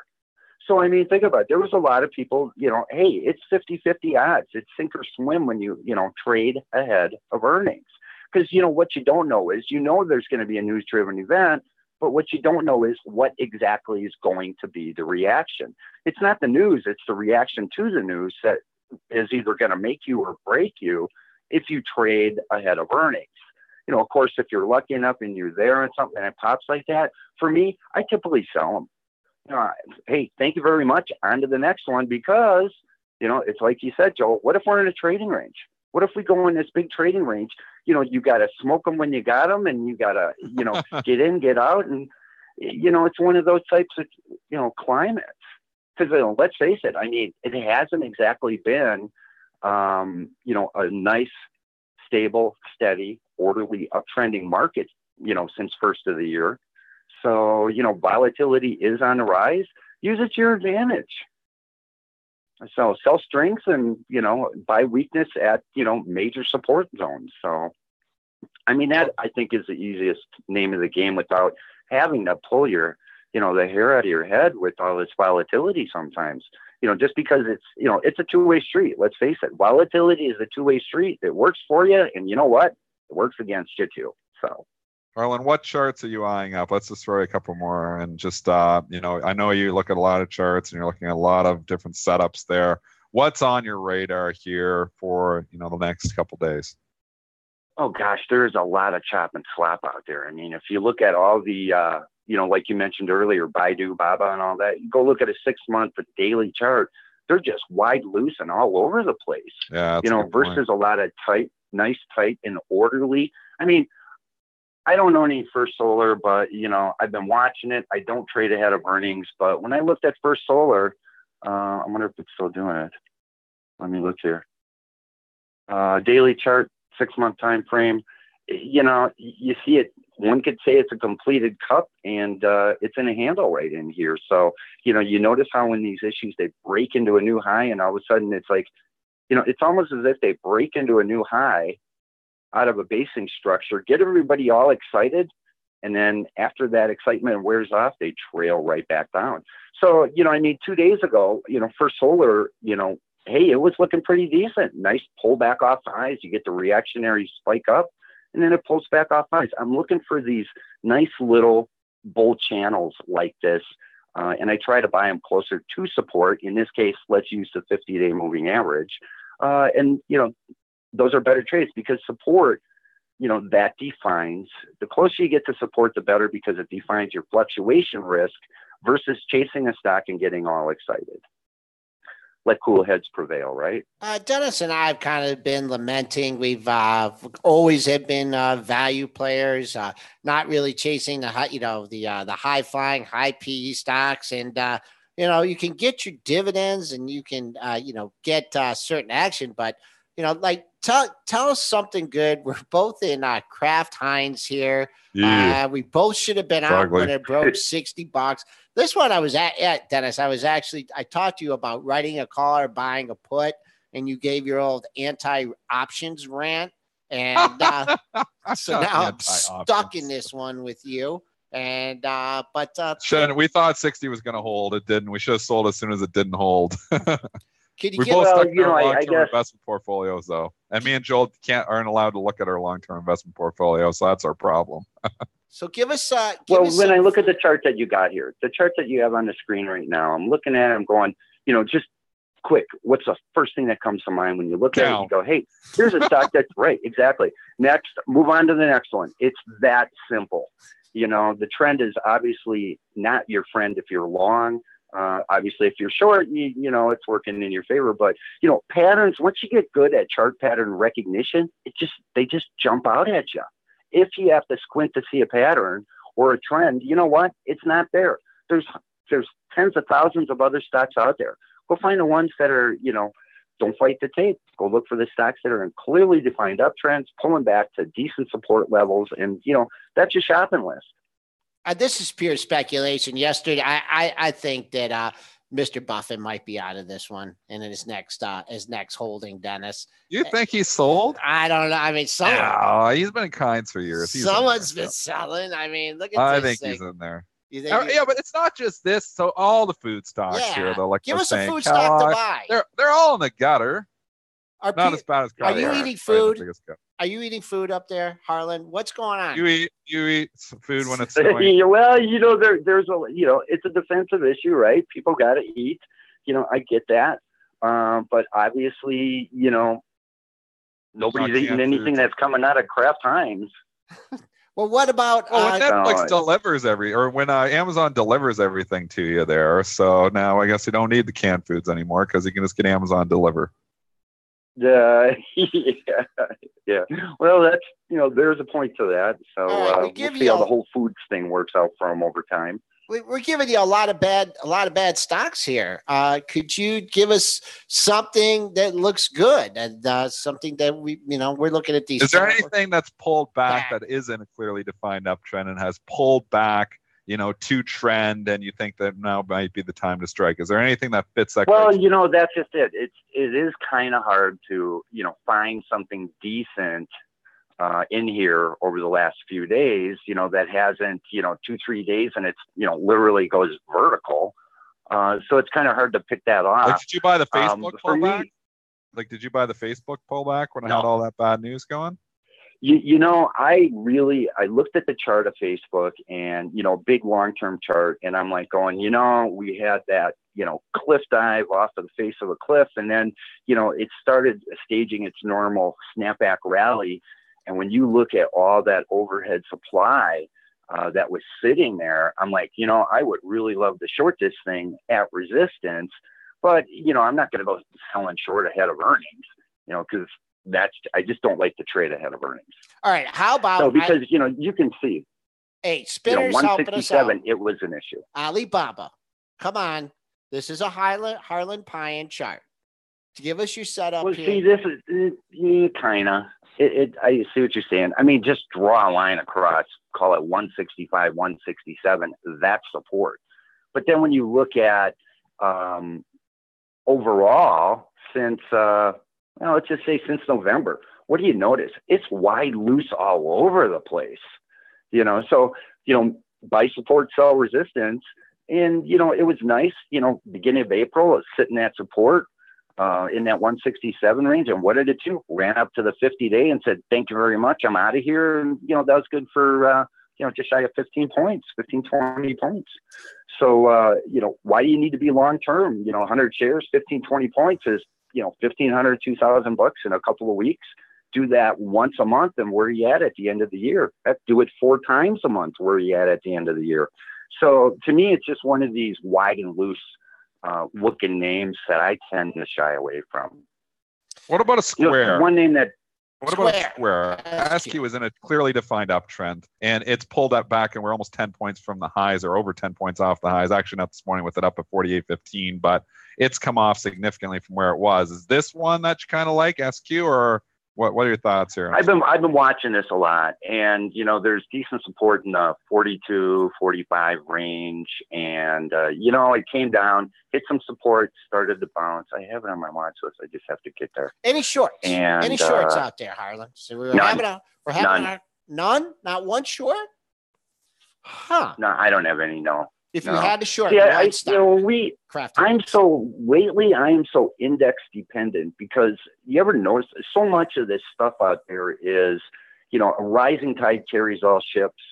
So, I mean, think about it. There was a lot of people, hey, it's 50-50 odds. It's sink or swim when you trade ahead of earnings. Because, what you don't know is, there's going to be a news-driven event, But what you don't know is what exactly is going to be the reaction. It's not the news, it's the reaction to the news that is either going to make you or break you if you trade ahead of earnings. You know, of course, if you're lucky enough and you're there and something and it pops like that, for me, I typically sell them. You know, hey, thank you very much. On to the next one, because, you know, it's like you said, Joel, what if we're in a trading range? What if we go in this big trading range? You know, you got to smoke them when you got them, and you got to, you know, get in, get out. And, you know, it's one of those types of, you know, climates. Because, you know, let's face it, I mean, it hasn't exactly been, you know, a nice, stable, steady, orderly, uptrending market, you know, since first of the year. So, you know, volatility is on the rise. Use it to your advantage. So sell strength and, you know, buy weakness at, you know, major support zones. So, I mean, that I think is the easiest name of the game without having to pull your, you know, the hair out of your head with all this volatility sometimes. You know, just because it's, you know, it's a two-way street. Let's face it. Volatility is a two-way street. It works for you. And you know what? It works against you too. So. Harlan, what charts are you eyeing up? Let's just throw a couple more and just, you know, I know you look at a lot of charts and you're looking at a lot of different setups there. What's on your radar here for, you know, the next couple days? Oh, gosh, there's a lot of chop and slap out there. I mean, if you look at all the, you know, like you mentioned earlier, Baidu, Baba, and all that, you go look at a 6-month daily chart, they're just wide loose and all over the place. Yeah, you know, versus a lot of tight, nice, tight, and orderly. I mean, I don't own any First Solar, but, you know, I've been watching it. I don't trade ahead of earnings. But when I looked at First Solar, I wonder if it's still doing it. Let me look here. Daily chart, 6-month time frame. You know, you see it. One could say it's a completed cup, and it's in a handle right in here. So, you know, you notice how when these issues, they break into a new high, and all of a sudden it's like, you know, it's almost as if they break into a new high out of a basing structure, get everybody all excited, and then after that excitement wears off, they trail right back down. So, you know, I mean, 2 days ago, you know, First Solar, you know, hey, it was looking pretty decent. Nice pullback off highs. You get the reactionary spike up, and then it pulls back off highs. I'm looking for these nice little bull channels like this, and I try to buy them closer to support. In this case, let's use the 50-day moving average. And, you know, those are better trades because support, you know, that defines, the closer you get to support, the better, because it defines your fluctuation risk versus chasing a stock and getting all excited. Let cool heads prevail, right? Dennis and I have kind of been lamenting. We've always have been value players, not really chasing the high, you know, the high flying, high PE stocks. And, you know, you can get your dividends and you can, you know, get certain action, but, you know, like tell us something good. We're both in Kraft Heinz here. Yeah. We both should have been out when it broke $60. This one I was at Dennis. I talked to you about writing a call or buying a put, and you gave your old anti-options rant. And so now I'm stuck in this one with you. And we thought 60 was going to hold. It didn't. We should have sold as soon as it didn't hold. We both stuck in our long-term investment portfolios, though. And me and Joel aren't allowed to look at our long-term investment portfolio, so that's our problem. So give us. I look at the chart that you got here, the chart that you have on the screen right now, I'm looking at it, I'm going, you know, just quick, what's the first thing that comes to mind when you look at it? You go, hey, here's a stock that's right. Exactly. Next, move on to the next one. It's that simple. You know, the trend is obviously not your friend if you're long. Obviously, if you're short, you know, it's working in your favor. But, you know, patterns, once you get good at chart pattern recognition, they just jump out at you. If you have to squint to see a pattern or a trend, you know what? It's not there. There's tens of thousands of other stocks out there. Go find the ones that are, you know, don't fight the tape. Go look for the stocks that are in clearly defined uptrends, pulling back to decent support levels. And, you know, that's your shopping list. This is pure speculation. Yesterday, I think that Mr. Buffett might be out of this one and in his next holding, Dennis. You think he's sold? I don't know. I mean, he's been in kinds for years. Someone's been selling. I mean, look at this. I think he's in there. Yeah, but it's not just this. So all the food stocks here, though, like give us a food stock to buy. They're all in the gutter. Not as bad as Kellogg. Are you eating food? Are you eating food up there, Harlan? What's going on? You eat some food when it's snowing. Well, there's it's a defensive issue, right? People got to eat. I get that. But obviously, nobody's eating anything that's coming out of Kraft Heinz. Well, what about when Netflix delivers when Amazon delivers everything to you there? So now I guess you don't need the canned foods anymore because you can just get Amazon deliver. Yeah. Well, that's there's a point to that. So we'll see how the Whole Foods thing works out for them over time. We're giving you a lot of bad stocks here. Could you give us something that looks good and something that we're looking at these? Is there anything that's pulled back that isn't a clearly defined uptrend and has pulled back, to trend, and you think that now might be the time to strike? Is there anything that fits that? Well, that's just it. It is kind of hard to find something decent in here over the last few days, that hasn't, 2-3 days and it's, literally goes vertical. So it's kind of hard to pick that off. Like, did you buy the Facebook pullback? Did you buy the Facebook pullback when I had all that bad news going? I looked at the chart of Facebook and, big long-term chart. And I'm like going, we had that, cliff dive off of the face of a cliff. And then, it started staging its normal snapback rally. And when you look at all that overhead supply that was sitting there, I'm like, I would really love to short this thing at resistance, but, I'm not going to go selling short ahead of earnings, because I just don't like to trade ahead of earnings. All right. How about, because, you can see, hey, spinners helping us out. 167, it was an issue. Alibaba, come on. This is a Harlan Pion chart. To give us your setup here. See, this is kind of. I see what you're saying. I mean, just draw a line across, call it 165, 167. That's support. But then when you look at overall, since let's just say since November, what do you notice? It's wide loose all over the place. So buy support, sell resistance, and it was nice. Beginning of April, it's sitting at support. In that 167 range. And what did it do? Ran up to the 50-day and said, thank you very much. I'm out of here. And, that was good for, just shy of 15 points, 15, 20 points. So, why do you need to be long-term? 100 shares, 15, 20 points is, $1,500, $2,000 in a couple of weeks. Do that once a month. And where are you at the end of the year? Do it 4 times a month. Where are you at the end of the year? So to me, it's just one of these wide and loose looking names that I tend to shy away from. What about a Square? One name that. What about a Square? SQ is in a clearly defined uptrend, and it's pulled up back, and we're almost 10 points from the highs, or over 10 points off the highs. Actually, not this morning with it up at 48.15, but it's come off significantly from where it was. Is this one that you kind of like, SQ, or what are your thoughts here? I've been watching this a lot, and there's decent support in the 42, 45 range, and it came down, hit some support, started to bounce. I have it on my watch list. I just have to get there. Any shorts? Any shorts out there, Harlan? So we're having none. Not one short. Huh? No, I don't have any. No. If you had to short, lately I am so index dependent, because you ever notice so much of this stuff out there is, a rising tide carries all ships,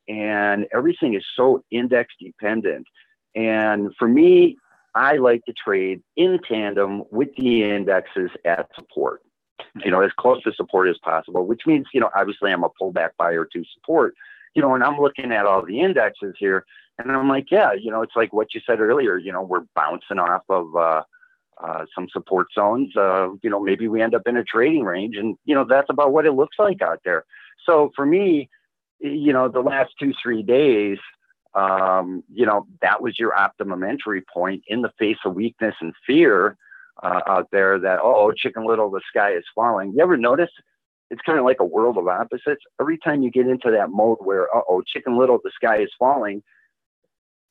and everything is so index dependent. And for me, I like to trade in tandem with the indexes at support, as close to support as possible, which means, obviously I'm a pullback buyer to support, and I'm looking at all the indexes here. And I'm like, it's like what you said earlier, we're bouncing off of some support zones. Maybe we end up in a trading range, and, that's about what it looks like out there. So for me, the last 2-3 days, that was your optimum entry point in the face of weakness and fear out there that, Chicken Little, the sky is falling. You ever notice? It's kind of like a world of opposites. Every time you get into that mode where, Chicken Little, the sky is falling,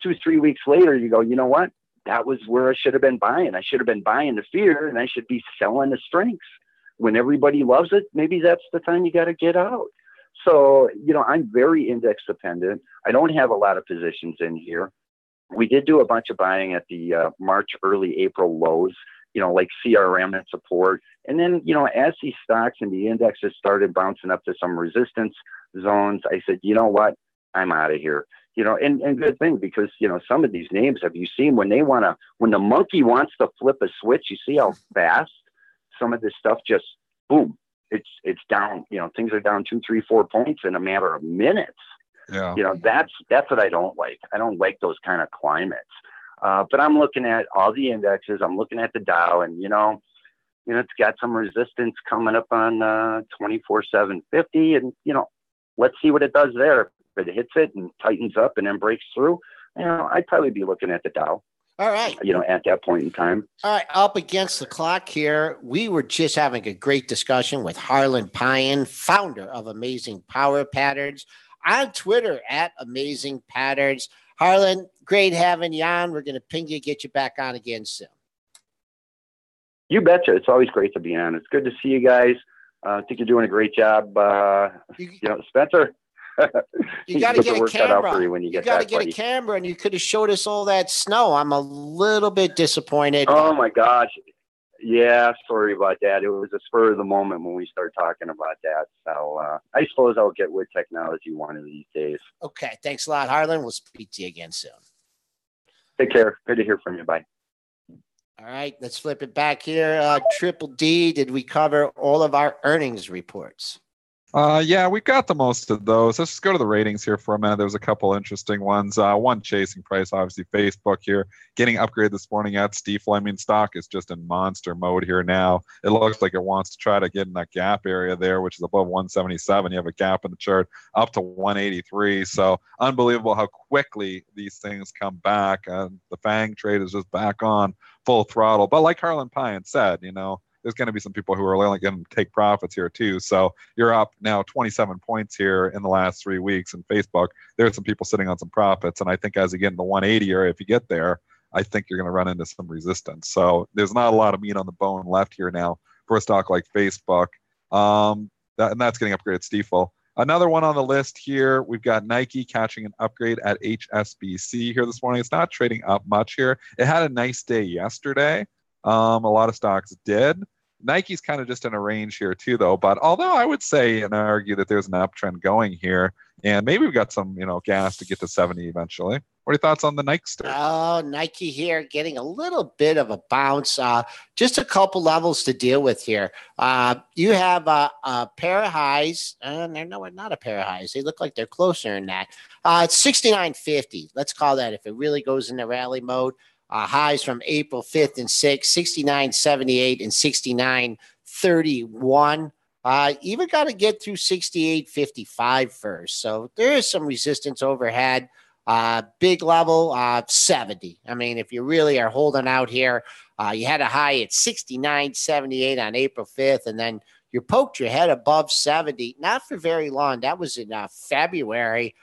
2-3 weeks later, you go, you know what? That was where I should have been buying. I should have been buying the fear, and I should be selling the strengths. When everybody loves it, maybe that's the time you got to get out. So, I'm very index dependent. I don't have a lot of positions in here. We did do a bunch of buying at the March, early April lows. like CRM and support. And then, as these stocks and the indexes started bouncing up to some resistance zones, I said, you know what, I'm out of here. And good thing, because, some of these names, have you seen when the monkey wants to flip a switch, you see how fast some of this stuff just, boom, it's down, things are down 2, 3, 4 points in a matter of minutes. Yeah. That's what I don't like. I don't like those kind of climates. But I'm looking at all the indexes. I'm looking at the Dow, and, it's got some resistance coming up on 24,750. And, let's see what it does there. If it hits it and tightens up and then breaks through, I'd probably be looking at the Dow. All right. At that point in time. All right. Up against the clock here. We were just having a great discussion with Harlan Pion, founder of Amazing Power Patterns, on Twitter at Amazing Patterns. Harlan, great having you on. We're going to ping you, get you back on again soon. You betcha. It's always great to be on. It's good to see you guys. I think you're doing a great job. Spencer. You got to get a camera. You got to get a camera, and you could have showed us all that snow. I'm a little bit disappointed. Oh my gosh. Yeah, sorry about that. It was a spur of the moment when we started talking about that. So I suppose I'll get with technology one of these days. Okay. Thanks a lot, Harlan. We'll speak to you again soon. Take care. Good to hear from you. Bye. All right. Let's flip it back here. Triple D, did we cover all of our earnings reports? Yeah, we got the most of those. Let's just go to the ratings here for a minute. There's a couple interesting ones. One chasing price, obviously Facebook here, getting upgraded this morning at Stifel. I mean, stock is just in monster mode here now. It looks like it wants to try to get in that gap area there, which is above 177. You have a gap in the chart up to 183. So unbelievable how quickly these things come back. The FANG trade is just back on full throttle. But like Harlan Pion said, there's going to be some people who are only going to take profits here too. So you're up now 27 points here in the last 3 weeks in Facebook. There's some people sitting on some profits. And I think as you get in the 180 area, if you get there, I think you're going to run into some resistance. So there's not a lot of meat on the bone left here now for a stock like Facebook. And that's getting upgraded at Stifel. Another one on the list here, we've got Nike catching an upgrade at HSBC here this morning. It's not trading up much here. It had a nice day yesterday. A lot of stocks did. Nike's kind of just in a range here too, though. But although I would say and argue that there's an uptrend going here, and maybe we've got some, gas to get to 70 eventually. What are your thoughts on the Nike story? Oh, Nike here getting a little bit of a bounce. Just a couple levels to deal with here. You have a pair of highs. No, not a pair of highs. They look like they're closer than that. It's 69.50. Let's call that if it really goes into rally mode. Highs from April 5th and 6th, 69.78 and 69.31. Even got to get through 68.55 first. So there is some resistance overhead. Big level, 70. I mean, if you really are holding out here, you had a high at 69.78 on April 5th, and then you poked your head above 70. Not for very long. That was in February.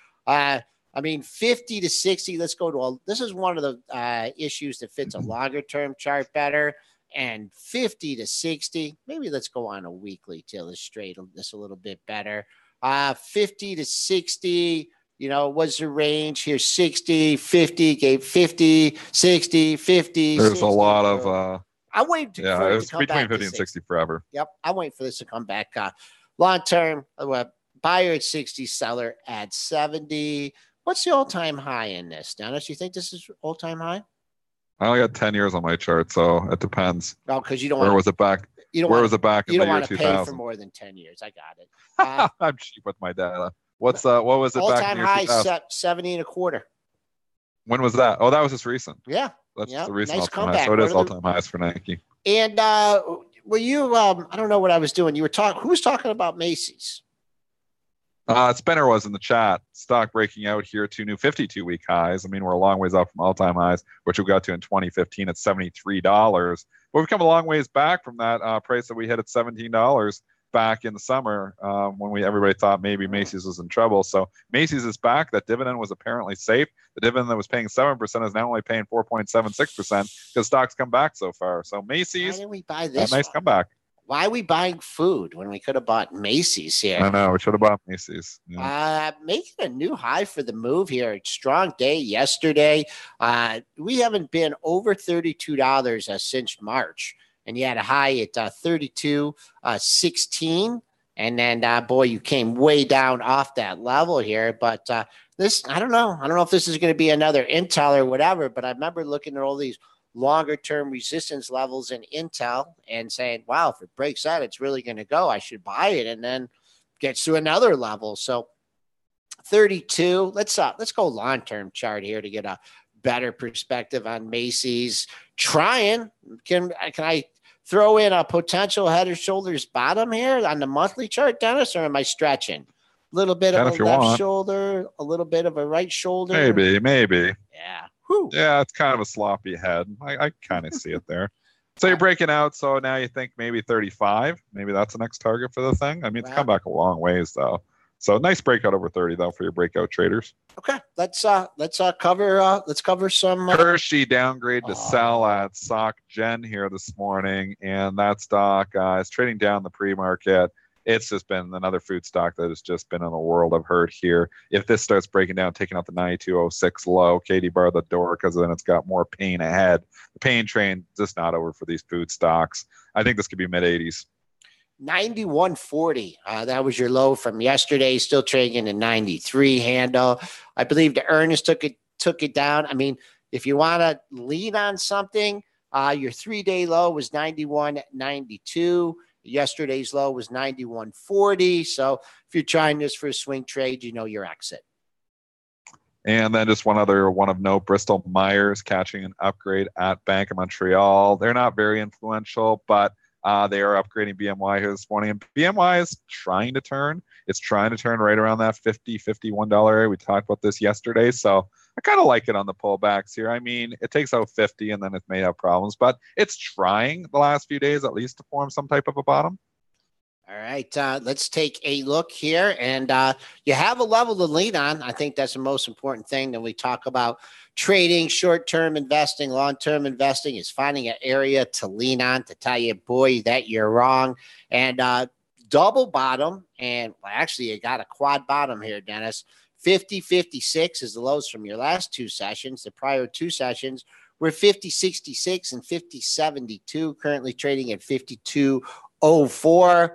50 to 60, let's go to this is one of the issues that fits a longer term chart better. And 50 to 60, maybe let's go on a weekly to illustrate this a little bit better. 50 to 60, was the range here, 60, 50, gave 50, 60, 50. There's 60, a lot of, I wait for it was to come between back 50 and 60 forever. Yep. I'm waiting for this to come back. Long term, buyer at 60, seller at 70. What's the all-time high in this, Dennis? You think this is all-time high? I only got 10 years on my chart, so it depends. Oh, because you don't Where was it back? Where was it back in the year 2000? You don't want to pay for more than 10 years. I got it. I'm cheap with my data. What was it back in the year 2000? All-time high, 70 and a quarter. When was that? Oh, that was just recent. Yeah. That's the recent nice all-time comeback. high. So it is all-time highs for Nike. And were you, I don't know what I was doing. You were who was talking about Macy's? Spinner was in the chat. Stock breaking out here to new 52-week highs. I mean, we're a long ways up from all-time highs, which we got to in 2015 at $73. But we've come a long ways back from that price that we hit at $17 back in the summer when everybody thought maybe Macy's was in trouble. So Macy's is back. That dividend was apparently safe. The dividend that was paying 7% is now only paying 4.76% because stocks come back so far. So Macy's, why didn't we buy this? A nice comeback. Why are we buying food when we could have bought Macy's here? I know. We should have bought Macy's. Yeah. Making a new high for the move here. Strong day yesterday. We haven't been over $32 since March. and you had a high at 32.16. And then, boy, you came way down off that level here. But this, I don't know. I don't know if this is going to be another Intel or whatever, but I remember looking at all these longer term resistance levels in Intel and saying, wow, if it breaks that, it's really going to go. I should buy it. And then gets to another level. So 32, let's go long-term chart here to get a better perspective on Macy's. Trying, can I throw in a potential head or shoulders bottom here on the monthly chart, Dennis, or am I stretching? A little bit of a left shoulder, a little bit of a right shoulder. Maybe. Yeah. Whew. Yeah, it's kind of a sloppy head. I kind of see it there. So you're breaking out. So now you think maybe 35. Maybe that's the next target for the thing. I mean, it's come back a long ways though. So nice breakout over 30 though for your breakout traders. Okay, let's cover some Hershey downgrade to sell at Soc Gen here this morning, and that stock is trading down the pre-market. It's just been another food stock that has just been in a world of hurt here. If this starts breaking down, taking out the 92.06 low, Katie bar the door because then it's got more pain ahead. The pain train just not over for these food stocks. I think this could be mid 80s. 91.40. That was your low from yesterday. Still trading in 93 handle. I believe the earnings took it down. I mean, if you want to lean on something, your 3-day low was 91.92. Yesterday's low was 91.40. So if you're trying this for a swing trade, you know your exit. And then just one of note, Bristol Myers catching an upgrade at Bank of Montreal. They're not very influential, but they are upgrading BMY here this morning. And BMY is trying to turn. It's trying to turn right around that $50, $51 area. We talked about this yesterday. So I kind of like it on the pullbacks here. I mean, it takes out 50 and then it may have problems, but it's trying the last few days at least to form some type of a bottom. All right, let's take a look here. And you have a level to lean on. I think that's the most important thing that we talk about. Trading, short-term investing, long-term investing is finding an area to lean on to tell you, boy, that you're wrong. And double bottom, and well, actually, you got a quad bottom here, Dennis. 50.56 is the lows from your last two sessions. The prior two sessions were 50.66 and 50.72, currently trading at 52.04.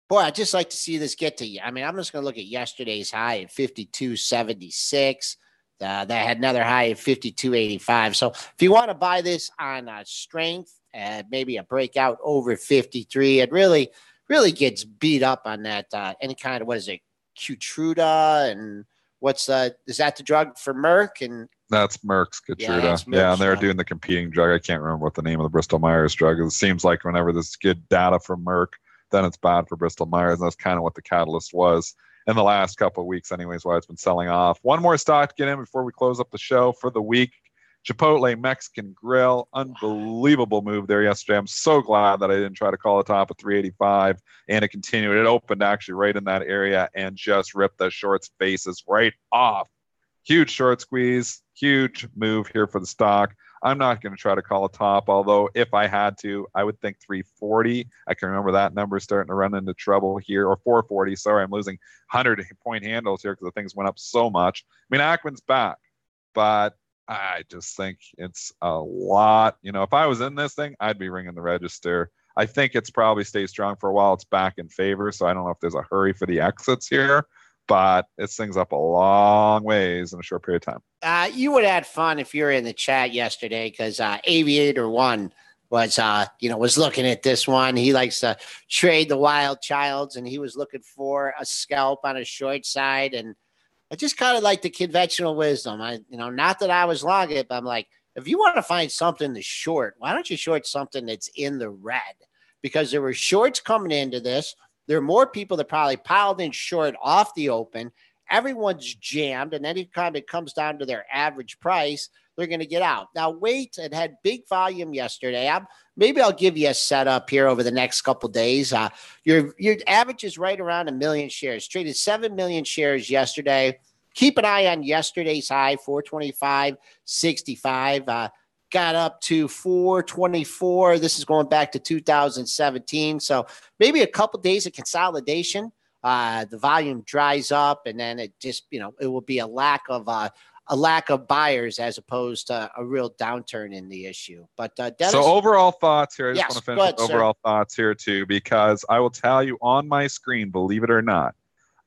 Boy, I'd just like to see this get to you. I mean, I'm just going to look at yesterday's high at 52.76. That had another high at 52.85. So if you want to buy this on strength, maybe a breakout over 53, it really gets beat up on that. Any kind of, what is it, Keytruda, and is that the drug for Merck? And that's Merck's Keytruda. Yeah, and they're doing the competing drug. I can't remember what the name of the Bristol Myers drug is. It seems like whenever there's good data from Merck, then it's bad for Bristol Myers. And that's kind of what the catalyst was in the last couple of weeks anyways, why it's been selling off. One more stock to get in before we close up the show for the week. Chipotle Mexican Grill. Unbelievable move there yesterday. I'm so glad that I didn't try to call a top of 385 and it continued. It opened actually right in that area and just ripped the shorts faces right off. Huge short squeeze, huge move here for the stock. I'm not going to try to call a top, although if I had to, I would think 340. I can remember that number starting to run into trouble here, or 440. Sorry, I'm losing 100-point handles here because the things went up so much. I mean, Ackman's back, but I just think it's a lot. You know, if I was in this thing, I'd be ringing the register. I think it's probably stayed strong for a while. It's back in favor, so I don't know if there's a hurry for the exits here. But this thing's up a long ways in a short period of time. You would have had fun if you were in the chat yesterday because Aviator One was looking at this one. He likes to trade the wild childs, and he was looking for a scalp on a short side. And I just kind of like the conventional wisdom. Not that I was long it, but I'm like, if you want to find something to short, why don't you short something that's in the red? Because there were shorts coming into this. There are more people that probably piled in short off the open. Everyone's jammed, and anytime it comes down to their average price, they're going to get out. Now, wait, it had big volume yesterday. Maybe I'll give you a setup here over the next couple of days. Your average is right around 1 million shares. Traded 7 million shares yesterday. Keep an eye on yesterday's high, 425.65. Got up to 424. This is going back to 2017. So maybe a couple days of consolidation. The volume dries up, and then it just, it will be a lack of a lack of buyers as opposed to a real downturn in the issue. But Dennis, so overall thoughts here. I just yes, want to finish with overall thoughts here too, because I will tell you on my screen, believe it or not,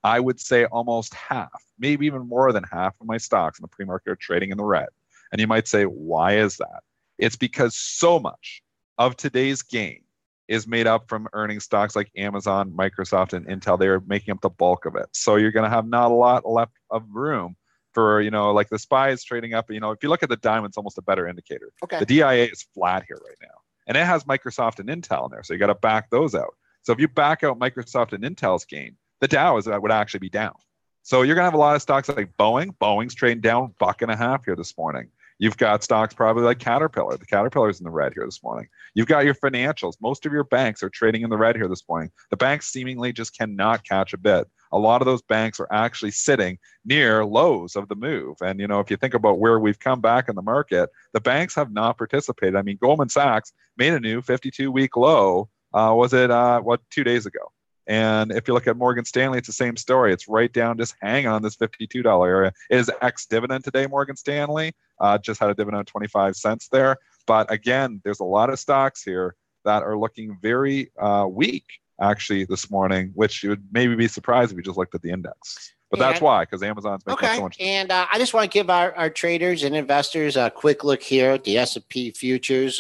I would say almost half, maybe even more than half of my stocks in the pre-market are trading in the red. And you might say, why is that? It's because so much of today's gain is made up from earning stocks like Amazon, Microsoft, and Intel. They're making up the bulk of it. So you're going to have not a lot left of room for, like the SPY is trading up. If you look at the diamond, it's almost a better indicator. Okay. The DIA is flat here right now. And it has Microsoft and Intel in there. So you got to back those out. So if you back out Microsoft and Intel's gain, the Dow would actually be down. So you're going to have a lot of stocks like Boeing. Boeing's trading down $1.50 here this morning. You've got stocks probably like Caterpillar. The Caterpillar's in the red here this morning. You've got your financials. Most of your banks are trading in the red here this morning. The banks seemingly just cannot catch a bid. A lot of those banks are actually sitting near lows of the move. And, if you think about where we've come back in the market, the banks have not participated. I mean, Goldman Sachs made a new 52-week low, 2 days ago. And if you look at Morgan Stanley, it's the same story. It's right down, just hanging on this $52 area. It is ex-dividend today, Morgan Stanley. Just had a dividend of 25 cents there. But again, there's a lot of stocks here that are looking very weak, actually, this morning, which you would maybe be surprised if you just looked at the index. But that's why, because Amazon's making so much. And I just want to give our traders and investors a quick look here at the S&P futures.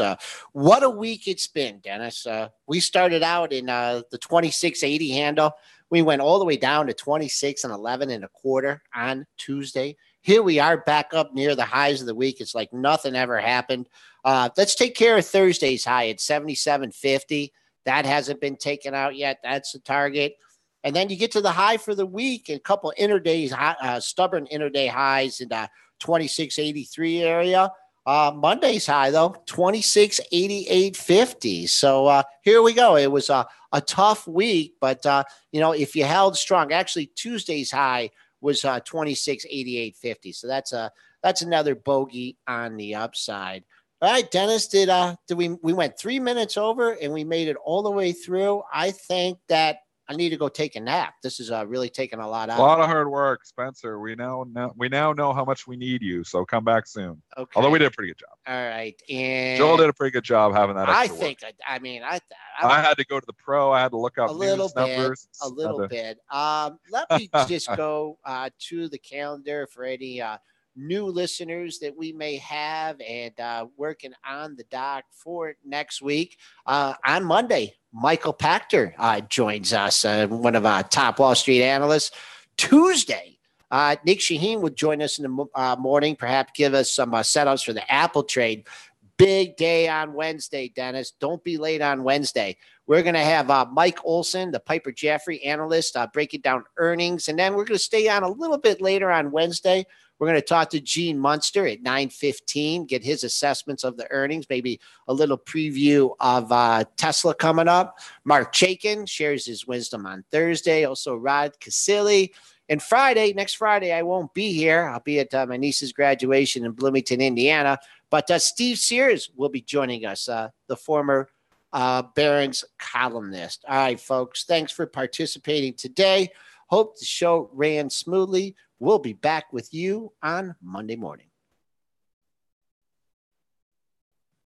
What a week it's been, Dennis. We started out in the 2680 handle. We went all the way down to 26.11 on Tuesday. Here we are back up near the highs of the week. It's like nothing ever happened. Let's take care of Thursday's high at 77.50. That hasn't been taken out yet. That's the target. And then you get to the high for the week and a couple interdays, stubborn interday highs in the 2683 area. Monday's high, though, 2688.50. So here we go. It was a tough week, but, if you held strong, actually Tuesday's high was 2688.50. So that's another bogey on the upside. All right, Dennis, we went 3 minutes over and we made it all the way through. I think that I need to go take a nap. This is really taking a lot out. A lot of hard work, Spencer. We now know how much we need you. So come back soon. Okay. Although we did a pretty good job. All right. And Joel did a pretty good job having that. I extra think. work. I had to go to the pro. I had to look up news numbers. A little bit. Let me just go to the calendar for any new listeners that we may have and working on the dock for next week. On Monday, Michael Pachter joins us, one of our top Wall Street analysts. Tuesday, Nick Shaheen will join us in the morning, perhaps give us some setups for the Apple trade. Big day on Wednesday, Dennis. Don't be late on Wednesday. We're going to have Mike Olson, the Piper Jaffray analyst, breaking down earnings. And then we're going to stay on a little bit later on Wednesday. We're going to talk to Gene Munster at 9:15, get his assessments of the earnings, maybe a little preview of Tesla coming up. Mark Chaikin shares his wisdom on Thursday. Also, Rod Casilli. And next Friday, I won't be here. I'll be at my niece's graduation in Bloomington, Indiana. But Steve Sears will be joining us, the former Barron's columnist. All right, folks, thanks for participating today. Hope the show ran smoothly. We'll be back with you on Monday morning.